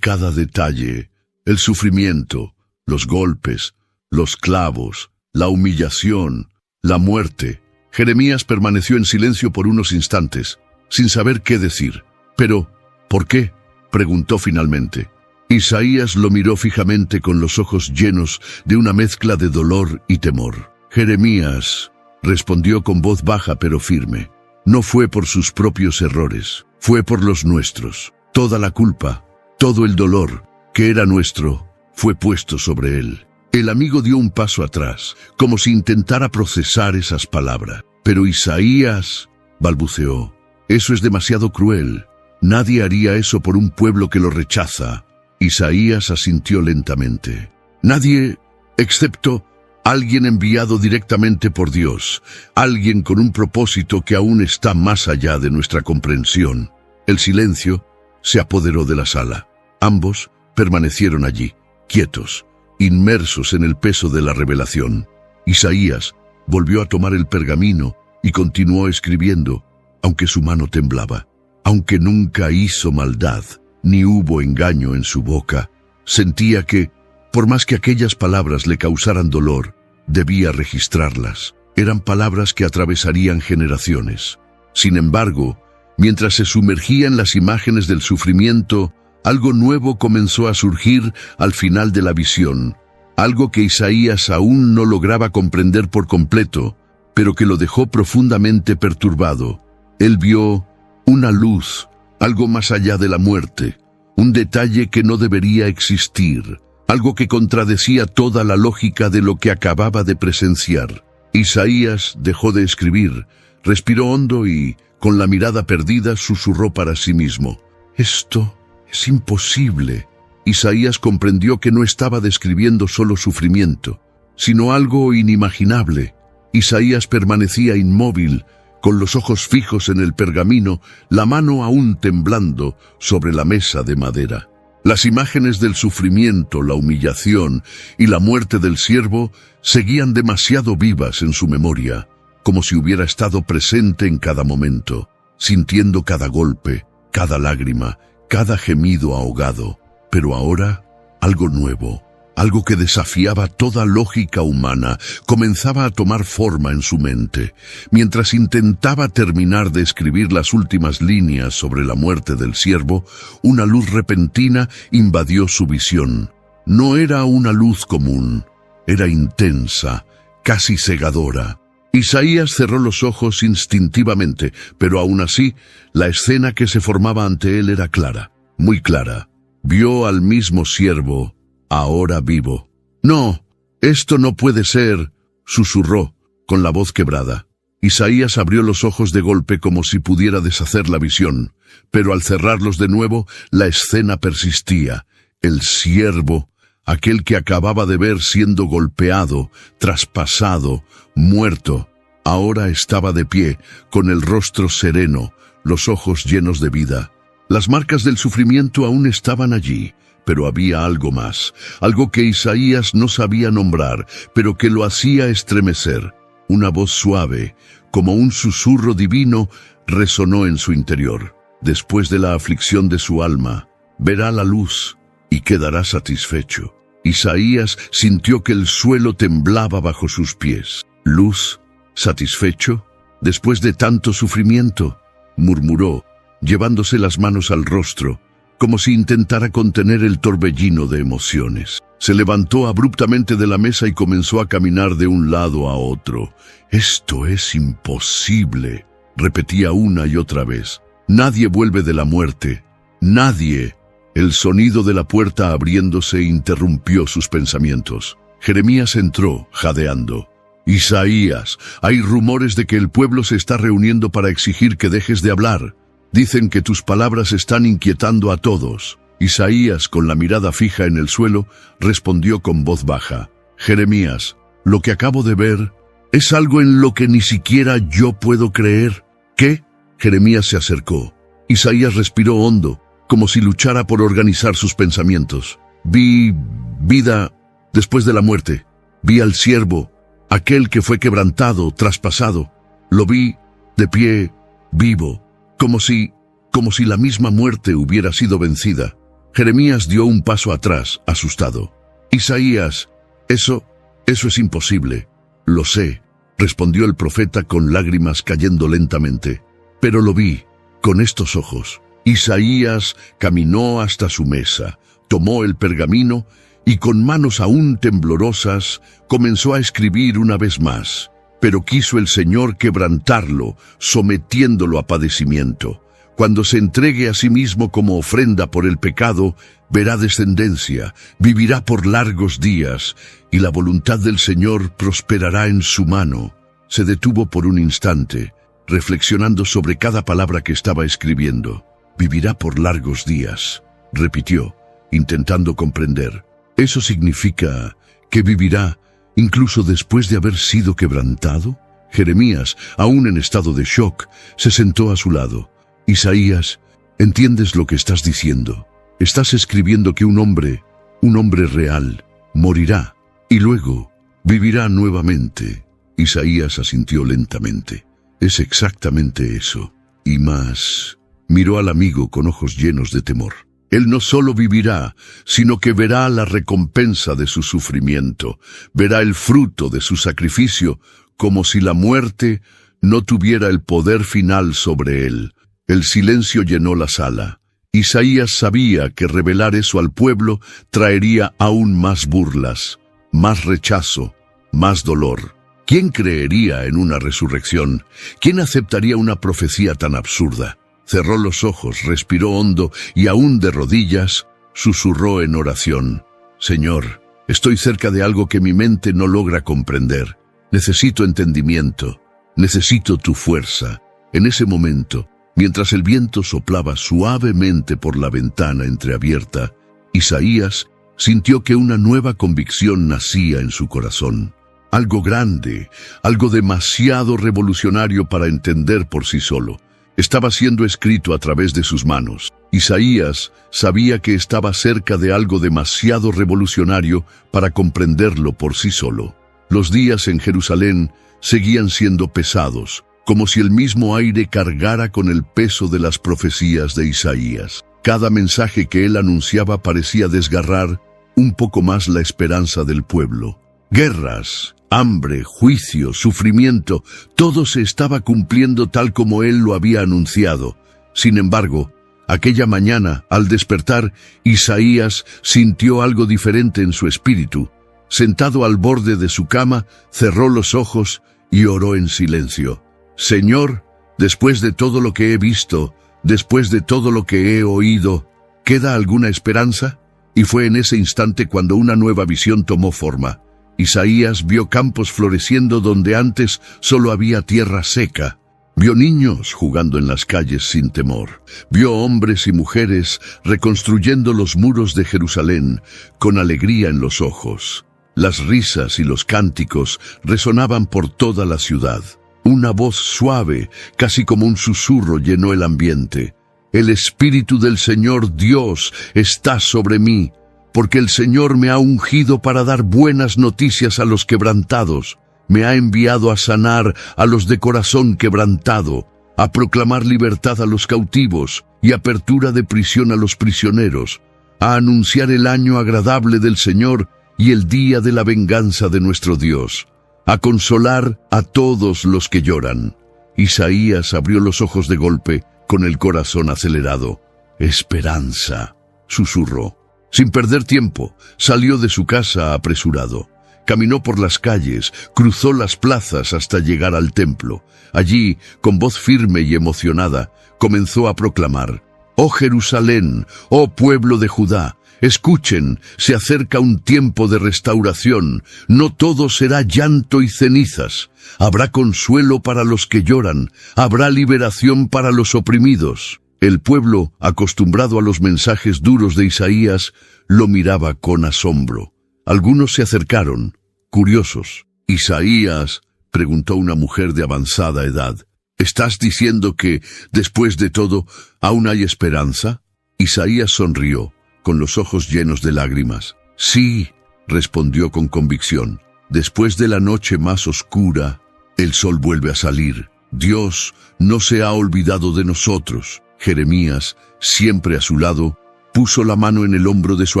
cada detalle, el sufrimiento, los golpes, los clavos, la humillación, la muerte». Jeremías permaneció en silencio por unos instantes, sin saber qué decir. «¿Pero por qué?», preguntó finalmente. Isaías lo miró fijamente con los ojos llenos de una mezcla de dolor y temor. «Jeremías», respondió con voz baja pero firme, «no fue por sus propios errores, fue por los nuestros. Toda la culpa, todo el dolor, que era nuestro, fue puesto sobre él». El amigo dio un paso atrás, como si intentara procesar esas palabras. «Pero Isaías», balbuceó, «eso es demasiado cruel. Nadie haría eso por un pueblo que lo rechaza». Isaías asintió lentamente. «Nadie, excepto alguien enviado directamente por Dios, alguien con un propósito que aún está más allá de nuestra comprensión». El silencio se apoderó de la sala. Ambos permanecieron allí, quietos, inmersos en el peso de la revelación. Isaías volvió a tomar el pergamino y continuó escribiendo, aunque su mano temblaba. Aunque nunca hizo maldad, ni hubo engaño en su boca, sentía que, por más que aquellas palabras le causaran dolor, debía registrarlas. Eran palabras que atravesarían generaciones. Sin embargo, mientras se sumergía en las imágenes del sufrimiento, algo nuevo comenzó a surgir al final de la visión, algo que Isaías aún no lograba comprender por completo, pero que lo dejó profundamente perturbado. Él vio una luz, algo más allá de la muerte, un detalle que no debería existir, algo que contradecía toda la lógica de lo que acababa de presenciar. Isaías dejó de escribir, respiró hondo y, con la mirada perdida, susurró para sí mismo: «Esto Es imposible. Isaías comprendió que no estaba describiendo solo sufrimiento, sino algo inimaginable. Isaías permanecía inmóvil, con los ojos fijos en el pergamino, la mano aún temblando sobre la mesa de madera. Las imágenes del sufrimiento, la humillación y la muerte del siervo seguían demasiado vivas en su memoria, como si hubiera estado presente en cada momento, sintiendo cada golpe, cada lágrima, cada gemido ahogado. Pero ahora, algo nuevo, algo que desafiaba toda lógica humana, comenzaba a tomar forma en su mente. Mientras intentaba terminar de escribir las últimas líneas sobre la muerte del siervo, una luz repentina invadió su visión. No era una luz común, era intensa, casi cegadora. Isaías cerró los ojos instintivamente, pero aún así, la escena que se formaba ante él era clara, muy clara. Vio al mismo siervo, ahora vivo. «No, esto no puede ser», susurró, con la voz quebrada. Isaías abrió los ojos de golpe como si pudiera deshacer la visión, pero al cerrarlos de nuevo, la escena persistía. El siervo, aquel que acababa de ver siendo golpeado, traspasado, muerto, ahora estaba de pie, con el rostro sereno, los ojos llenos de vida. Las marcas del sufrimiento aún estaban allí, pero había algo más, algo que Isaías no sabía nombrar, pero que lo hacía estremecer. Una voz suave, como un susurro divino, resonó en su interior. Después de la aflicción de su alma, verá la luz y quedará satisfecho. Isaías sintió que el suelo temblaba bajo sus pies. «¿Luz? ¿Satisfecho? Después de tanto sufrimiento», murmuró, llevándose las manos al rostro, como si intentara contener el torbellino de emociones. Se levantó abruptamente de la mesa y comenzó a caminar de un lado a otro. «Esto es imposible», repetía una y otra vez. «Nadie vuelve de la muerte. Nadie». El sonido de la puerta abriéndose interrumpió sus pensamientos. Jeremías entró, jadeando. «Isaías, hay rumores de que el pueblo se está reuniendo para exigir que dejes de hablar. Dicen que tus palabras están inquietando a todos». Isaías, con la mirada fija en el suelo, respondió con voz baja. «Jeremías, lo que acabo de ver es algo en lo que ni siquiera yo puedo creer». «¿Qué?». Jeremías se acercó. Isaías respiró hondo, como si luchara por organizar sus pensamientos. «Vi vida después de la muerte. Vi al siervo, aquel que fue quebrantado, traspasado. Lo vi de pie, vivo, como si la misma muerte hubiera sido vencida». Jeremías dio un paso atrás, asustado. «Isaías, eso es imposible». «Lo sé», respondió el profeta con lágrimas cayendo lentamente. «Pero lo vi, con estos ojos». Isaías caminó hasta su mesa, tomó el pergamino y con manos aún temblorosas comenzó a escribir una vez más. Pero quiso el Señor quebrantarlo, sometiéndolo a padecimiento. Cuando se entregue a sí mismo como ofrenda por el pecado, verá descendencia, vivirá por largos días, y la voluntad del Señor prosperará en su mano. Se detuvo por un instante, reflexionando sobre cada palabra que estaba escribiendo. «Vivirá por largos días», repitió, intentando comprender. «¿Eso significa que vivirá incluso después de haber sido quebrantado?» Jeremías, aún en estado de shock, se sentó a su lado. «Isaías, ¿entiendes lo que estás diciendo? Estás escribiendo que un hombre real, morirá y luego vivirá nuevamente». Isaías asintió lentamente. «Es exactamente eso, y más». Miró al amigo con ojos llenos de temor. Él no solo vivirá, sino que verá la recompensa de su sufrimiento, verá el fruto de su sacrificio, como si la muerte no tuviera el poder final sobre él. El silencio llenó la sala. Isaías sabía que revelar eso al pueblo traería aún más burlas, más rechazo, más dolor. ¿Quién creería en una resurrección? ¿Quién aceptaría una profecía tan absurda? Cerró los ojos, respiró hondo y aún de rodillas, susurró en oración. «Señor, estoy cerca de algo que mi mente no logra comprender. Necesito entendimiento, necesito tu fuerza». En ese momento, Mientras el viento soplaba suavemente por la ventana entreabierta, Isaías sintió que una nueva convicción nacía en su corazón. Algo grande, algo demasiado revolucionario para entender por sí solo, estaba siendo escrito a través de sus manos. Isaías sabía que estaba cerca de algo demasiado revolucionario para comprenderlo por sí solo. Los días en Jerusalén seguían siendo pesados, como si el mismo aire cargara con el peso de las profecías de Isaías. Cada mensaje que él anunciaba parecía desgarrar un poco más la esperanza del pueblo. Guerras, hambre, juicio, sufrimiento, todo se estaba cumpliendo tal como él lo había anunciado. Sin embargo, aquella mañana, al despertar, Isaías sintió algo diferente en su espíritu. Sentado al borde de su cama, cerró los ojos y oró en silencio. Señor, después de todo lo que he visto, después de todo lo que he oído, ¿queda alguna esperanza? Y fue en ese instante cuando una nueva visión tomó forma. Isaías vio campos floreciendo donde antes solo había tierra seca. Vio niños jugando en las calles sin temor. Vio hombres y mujeres reconstruyendo los muros de Jerusalén con alegría en los ojos. Las risas y los cánticos resonaban por toda la ciudad. Una voz suave, casi como un susurro, llenó el ambiente. El Espíritu del Señor Dios está sobre mí, porque el Señor me ha ungido para dar buenas noticias a los quebrantados. Me ha enviado a sanar a los de corazón quebrantado, a proclamar libertad a los cautivos y apertura de prisión a los prisioneros, a anunciar el año agradable del Señor y el día de la venganza de nuestro Dios, a consolar a todos los que lloran. Isaías abrió los ojos de golpe, con el corazón acelerado. «Esperanza», susurró. Sin perder tiempo, salió de su casa apresurado. Caminó por las calles, cruzó las plazas hasta llegar al templo. Allí, con voz firme y emocionada, comenzó a proclamar: «Oh Jerusalén, oh pueblo de Judá, escuchen, se acerca un tiempo de restauración, no todo será llanto y cenizas. Habrá consuelo para los que lloran, habrá liberación para los oprimidos». El pueblo, acostumbrado a los mensajes duros de Isaías, lo miraba con asombro. Algunos se acercaron, curiosos. «Isaías», preguntó una mujer de avanzada edad, «¿estás diciendo que, después de todo, aún hay esperanza?» Isaías sonrió, con los ojos llenos de lágrimas. «Sí», respondió con convicción, «después de la noche más oscura, el sol vuelve a salir. Dios no se ha olvidado de nosotros». Jeremías, siempre a su lado, puso la mano en el hombro de su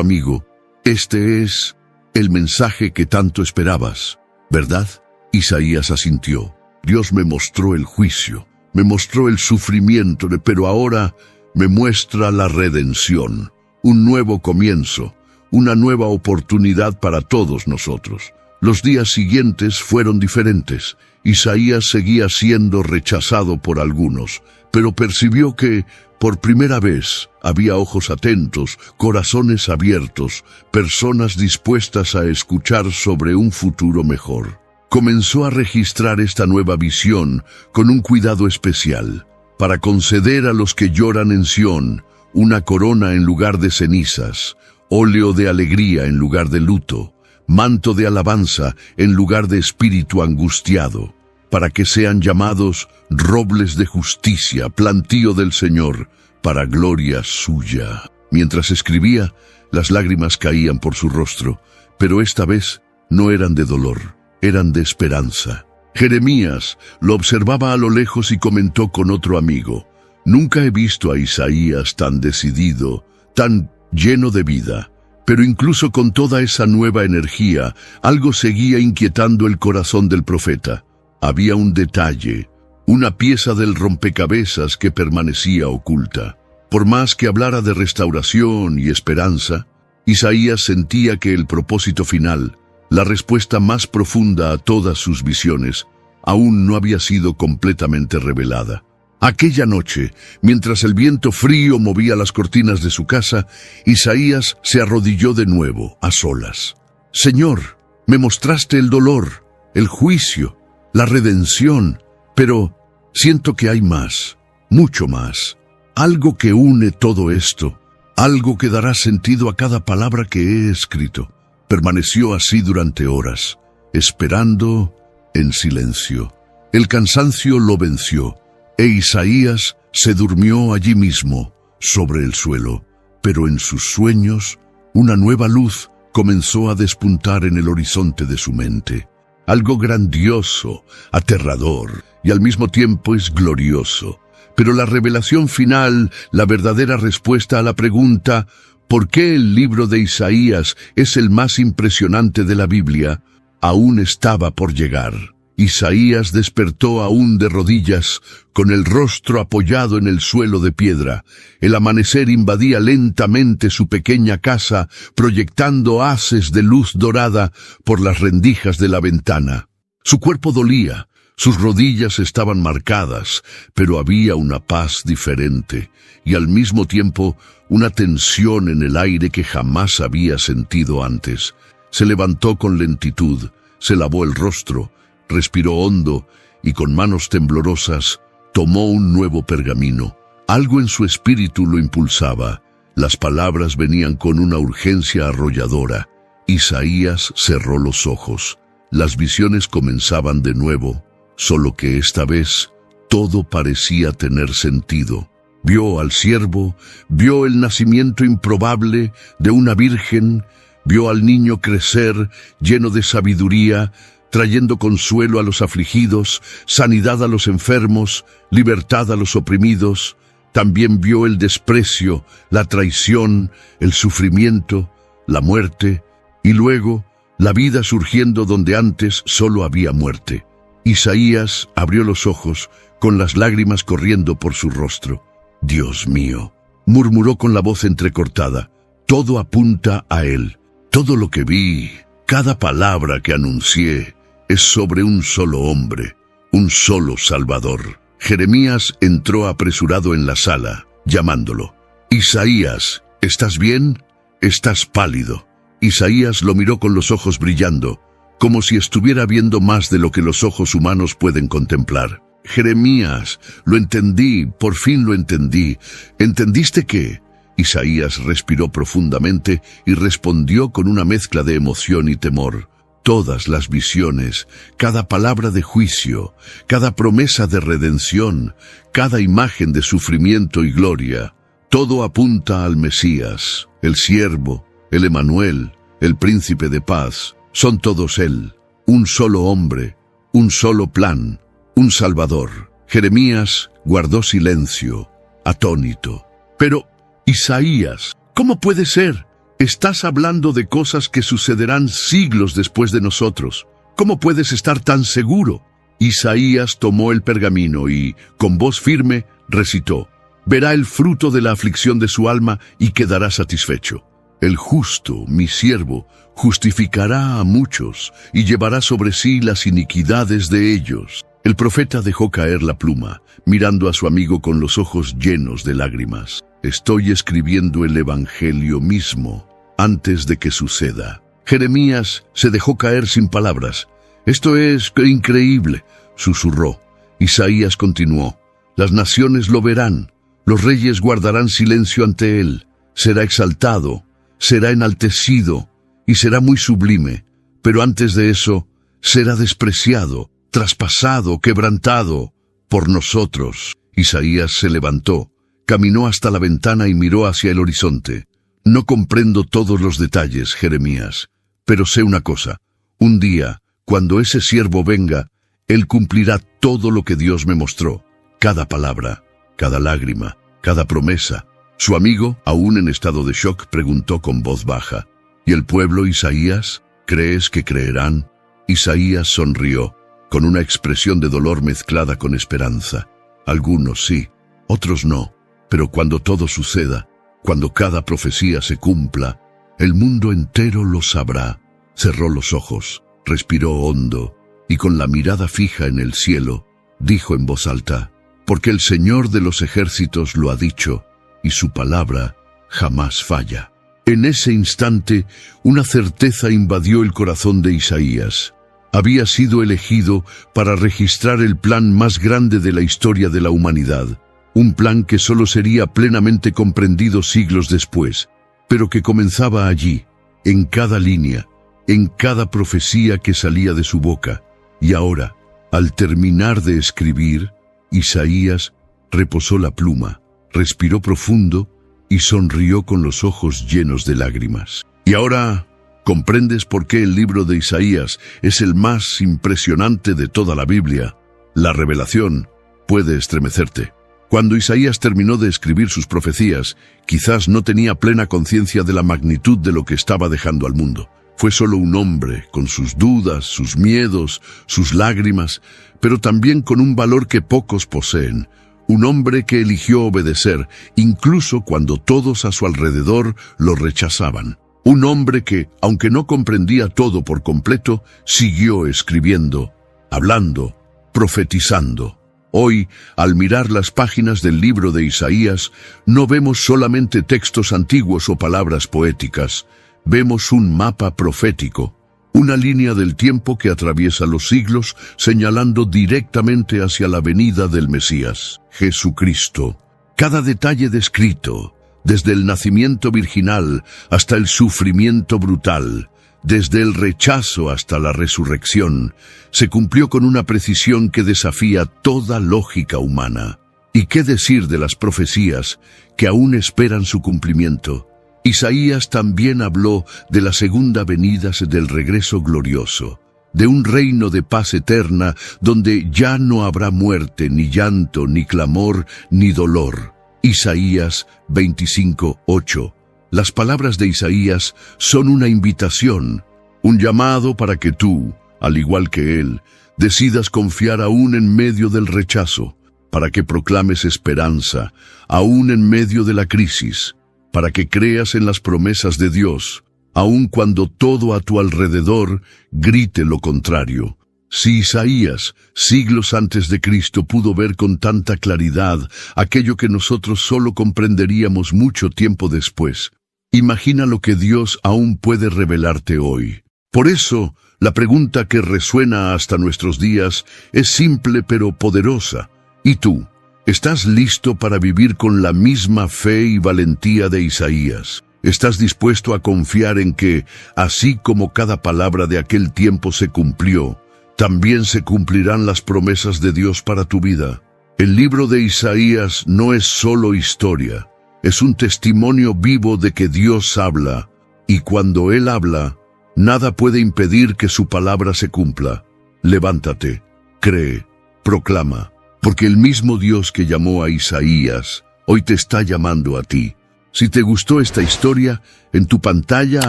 amigo. «Este es el mensaje que tanto esperabas, ¿verdad?» Isaías asintió. «Dios me mostró el juicio, me mostró el sufrimiento, pero ahora me muestra la redención, un nuevo comienzo, una nueva oportunidad para todos nosotros». Los días siguientes fueron diferentes. Isaías seguía siendo rechazado por algunos, pero percibió que, por primera vez, había ojos atentos, corazones abiertos, personas dispuestas a escuchar sobre un futuro mejor. Comenzó a registrar esta nueva visión con un cuidado especial, para conceder a los que lloran en Sión una corona en lugar de cenizas, óleo de alegría en lugar de luto, manto de alabanza en lugar de espíritu angustiado, para que sean llamados robles de justicia, plantío del Señor, para gloria suya. Mientras escribía, las lágrimas caían por su rostro, pero esta vez no eran de dolor, eran de esperanza. Jeremías lo observaba a lo lejos y comentó con otro amigo: «Nunca he visto a Isaías tan decidido, tan lleno de vida». Pero incluso con toda esa nueva energía, algo seguía inquietando el corazón del profeta. Había un detalle, una pieza del rompecabezas que permanecía oculta. Por más que hablara de restauración y esperanza, Isaías sentía que el propósito final, la respuesta más profunda a todas sus visiones, aún no había sido completamente revelada. Aquella noche, mientras el viento frío movía las cortinas de su casa, Isaías se arrodilló de nuevo, a solas. «Señor, me mostraste el dolor, el juicio, la redención, pero siento que hay más, mucho más. Algo que une todo esto, algo que dará sentido a cada palabra que he escrito. Permaneció así durante horas, esperando en silencio. El cansancio lo venció, e Isaías se durmió allí mismo, sobre el suelo. Pero en sus sueños, una nueva luz comenzó a despuntar en el horizonte de su mente. Algo grandioso, aterrador, y al mismo tiempo es glorioso. Pero la revelación final, la verdadera respuesta a la pregunta ¿por qué el libro de Isaías es el más impresionante de la Biblia?, aún estaba por llegar. Isaías despertó aún de rodillas, con el rostro apoyado en el suelo de piedra. El amanecer invadía lentamente su pequeña casa, proyectando haces de luz dorada por las rendijas de la ventana. Su cuerpo dolía, sus rodillas estaban marcadas, pero había una paz diferente, y al mismo tiempo una tensión en el aire que jamás había sentido antes. Se levantó con lentitud, se lavó el rostro, respiró hondo y con manos temblorosas tomó un nuevo pergamino. Algo en su espíritu lo impulsaba. Las palabras venían con una urgencia arrolladora. Isaías cerró los ojos. Las visiones comenzaban de nuevo, solo que esta vez todo parecía tener sentido. Vio al siervo, vio el nacimiento improbable de una virgen, vio al niño crecer lleno de sabiduría, trayendo consuelo a los afligidos, sanidad a los enfermos, libertad a los oprimidos. También vio el desprecio, la traición, el sufrimiento, la muerte, y luego la vida surgiendo donde antes solo había muerte. Isaías abrió los ojos, con las lágrimas corriendo por su rostro. «Dios mío», murmuró con la voz entrecortada, «todo apunta a él. Todo lo que vi, cada palabra que anuncié, es sobre un solo hombre, un solo Salvador». Jeremías entró apresurado en la sala, llamándolo. «Isaías, ¿estás bien? Estás pálido». Isaías lo miró con los ojos brillando, como si estuviera viendo más de lo que los ojos humanos pueden contemplar. «Jeremías, lo entendí, por fin lo entendí. ¿Entendiste qué?» Isaías respiró profundamente y respondió con una mezcla de emoción y temor. Todas las visiones, cada palabra de juicio, cada promesa de redención, cada imagen de sufrimiento y gloria, todo apunta al Mesías, el siervo, el Emanuel, el príncipe de paz. Son todos él, un solo hombre, un solo plan, un Salvador. Jeremías guardó silencio, atónito. «Pero, Isaías, ¿cómo puede ser? Estás hablando de cosas que sucederán siglos después de nosotros. ¿Cómo puedes estar tan seguro?» Isaías tomó el pergamino y, con voz firme, recitó: «Verá el fruto de la aflicción de su alma y quedará satisfecho. El justo, mi siervo, justificará a muchos y llevará sobre sí las iniquidades de ellos». El profeta dejó caer la pluma, mirando a su amigo con los ojos llenos de lágrimas. «Estoy escribiendo el Evangelio mismo, antes de que suceda». Jeremías se dejó caer sin palabras. «Esto es increíble», susurró. Isaías continuó: «Las naciones lo verán, los reyes guardarán silencio ante él. Será exaltado, será enaltecido y será muy sublime. Pero antes de eso, será despreciado, traspasado, quebrantado por nosotros». Isaías se levantó, caminó hasta la ventana y miró hacia el horizonte. «No comprendo todos los detalles, Jeremías, pero sé una cosa. Un día, cuando ese siervo venga, él cumplirá todo lo que Dios me mostró. Cada palabra, cada lágrima, cada promesa». Su amigo, aún en estado de shock, preguntó con voz baja: «¿Y el pueblo, Isaías? ¿Crees que creerán?» Isaías sonrió, con una expresión de dolor mezclada con esperanza. «Algunos sí, otros no. Pero cuando todo suceda, cuando cada profecía se cumpla, el mundo entero lo sabrá». Cerró los ojos, respiró hondo y con la mirada fija en el cielo, dijo en voz alta: «Porque el Señor de los ejércitos lo ha dicho, y su palabra jamás falla». En ese instante, una certeza invadió el corazón de Isaías. Había sido elegido para registrar el plan más grande de la historia de la humanidad. un plan que solo sería plenamente comprendido siglos después, pero que comenzaba allí, en cada línea, en cada profecía que salía de su boca. Y ahora, al terminar de escribir, Isaías reposó la pluma, respiró profundo y sonrió con los ojos llenos de lágrimas. Y ahora, ¿comprendes por qué el libro de Isaías es el más impresionante de toda la Biblia? La revelación puede estremecerte. Cuando Isaías terminó de escribir sus profecías, quizás no tenía plena conciencia de la magnitud de lo que estaba dejando al mundo. Fue solo un hombre, con sus dudas, sus miedos, sus lágrimas, pero también con un valor que pocos poseen. Un hombre que eligió obedecer, incluso cuando todos a su alrededor lo rechazaban. Un hombre que, aunque no comprendía todo por completo, siguió escribiendo, hablando, profetizando. Hoy, al mirar las páginas del libro de Isaías, no vemos solamente textos antiguos o palabras poéticas. Vemos un mapa profético, una línea del tiempo que atraviesa los siglos, señalando directamente hacia la venida del Mesías, Jesucristo. Cada detalle descrito, desde el nacimiento virginal hasta el sufrimiento brutal, desde el rechazo hasta la resurrección, se cumplió con una precisión que desafía toda lógica humana. ¿Y qué decir de las profecías que aún esperan su cumplimiento? Isaías también habló de la segunda venida, del regreso glorioso, de un reino de paz eterna donde ya no habrá muerte, ni llanto, ni clamor, ni dolor. Isaías 25:8. Las palabras de Isaías son una invitación, un llamado para que tú, al igual que él, decidas confiar aún en medio del rechazo, para que proclames esperanza, aún en medio de la crisis, para que creas en las promesas de Dios, aun cuando todo a tu alrededor grite lo contrario. Si Isaías, siglos antes de Cristo, pudo ver con tanta claridad aquello que nosotros solo comprenderíamos mucho tiempo después, imagina lo que Dios aún puede revelarte hoy. Por eso, la pregunta que resuena hasta nuestros días es simple pero poderosa. ¿Y tú? ¿Estás listo para vivir con la misma fe y valentía de Isaías? ¿Estás dispuesto a confiar en que, así como cada palabra de aquel tiempo se cumplió, también se cumplirán las promesas de Dios para tu vida? El libro de Isaías no es solo historia, es un testimonio vivo de que Dios habla, y cuando Él habla, nada puede impedir que su palabra se cumpla. Levántate, cree, proclama. Porque el mismo Dios que llamó a Isaías, hoy te está llamando a ti. Si te gustó esta historia, en tu pantalla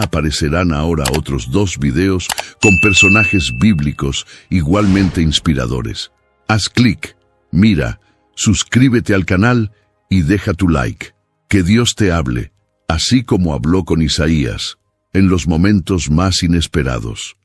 aparecerán ahora otros 2 videos con personajes bíblicos igualmente inspiradores. Haz clic, mira, suscríbete al canal y deja tu like. Que Dios te hable, así como habló con Isaías, en los momentos más inesperados.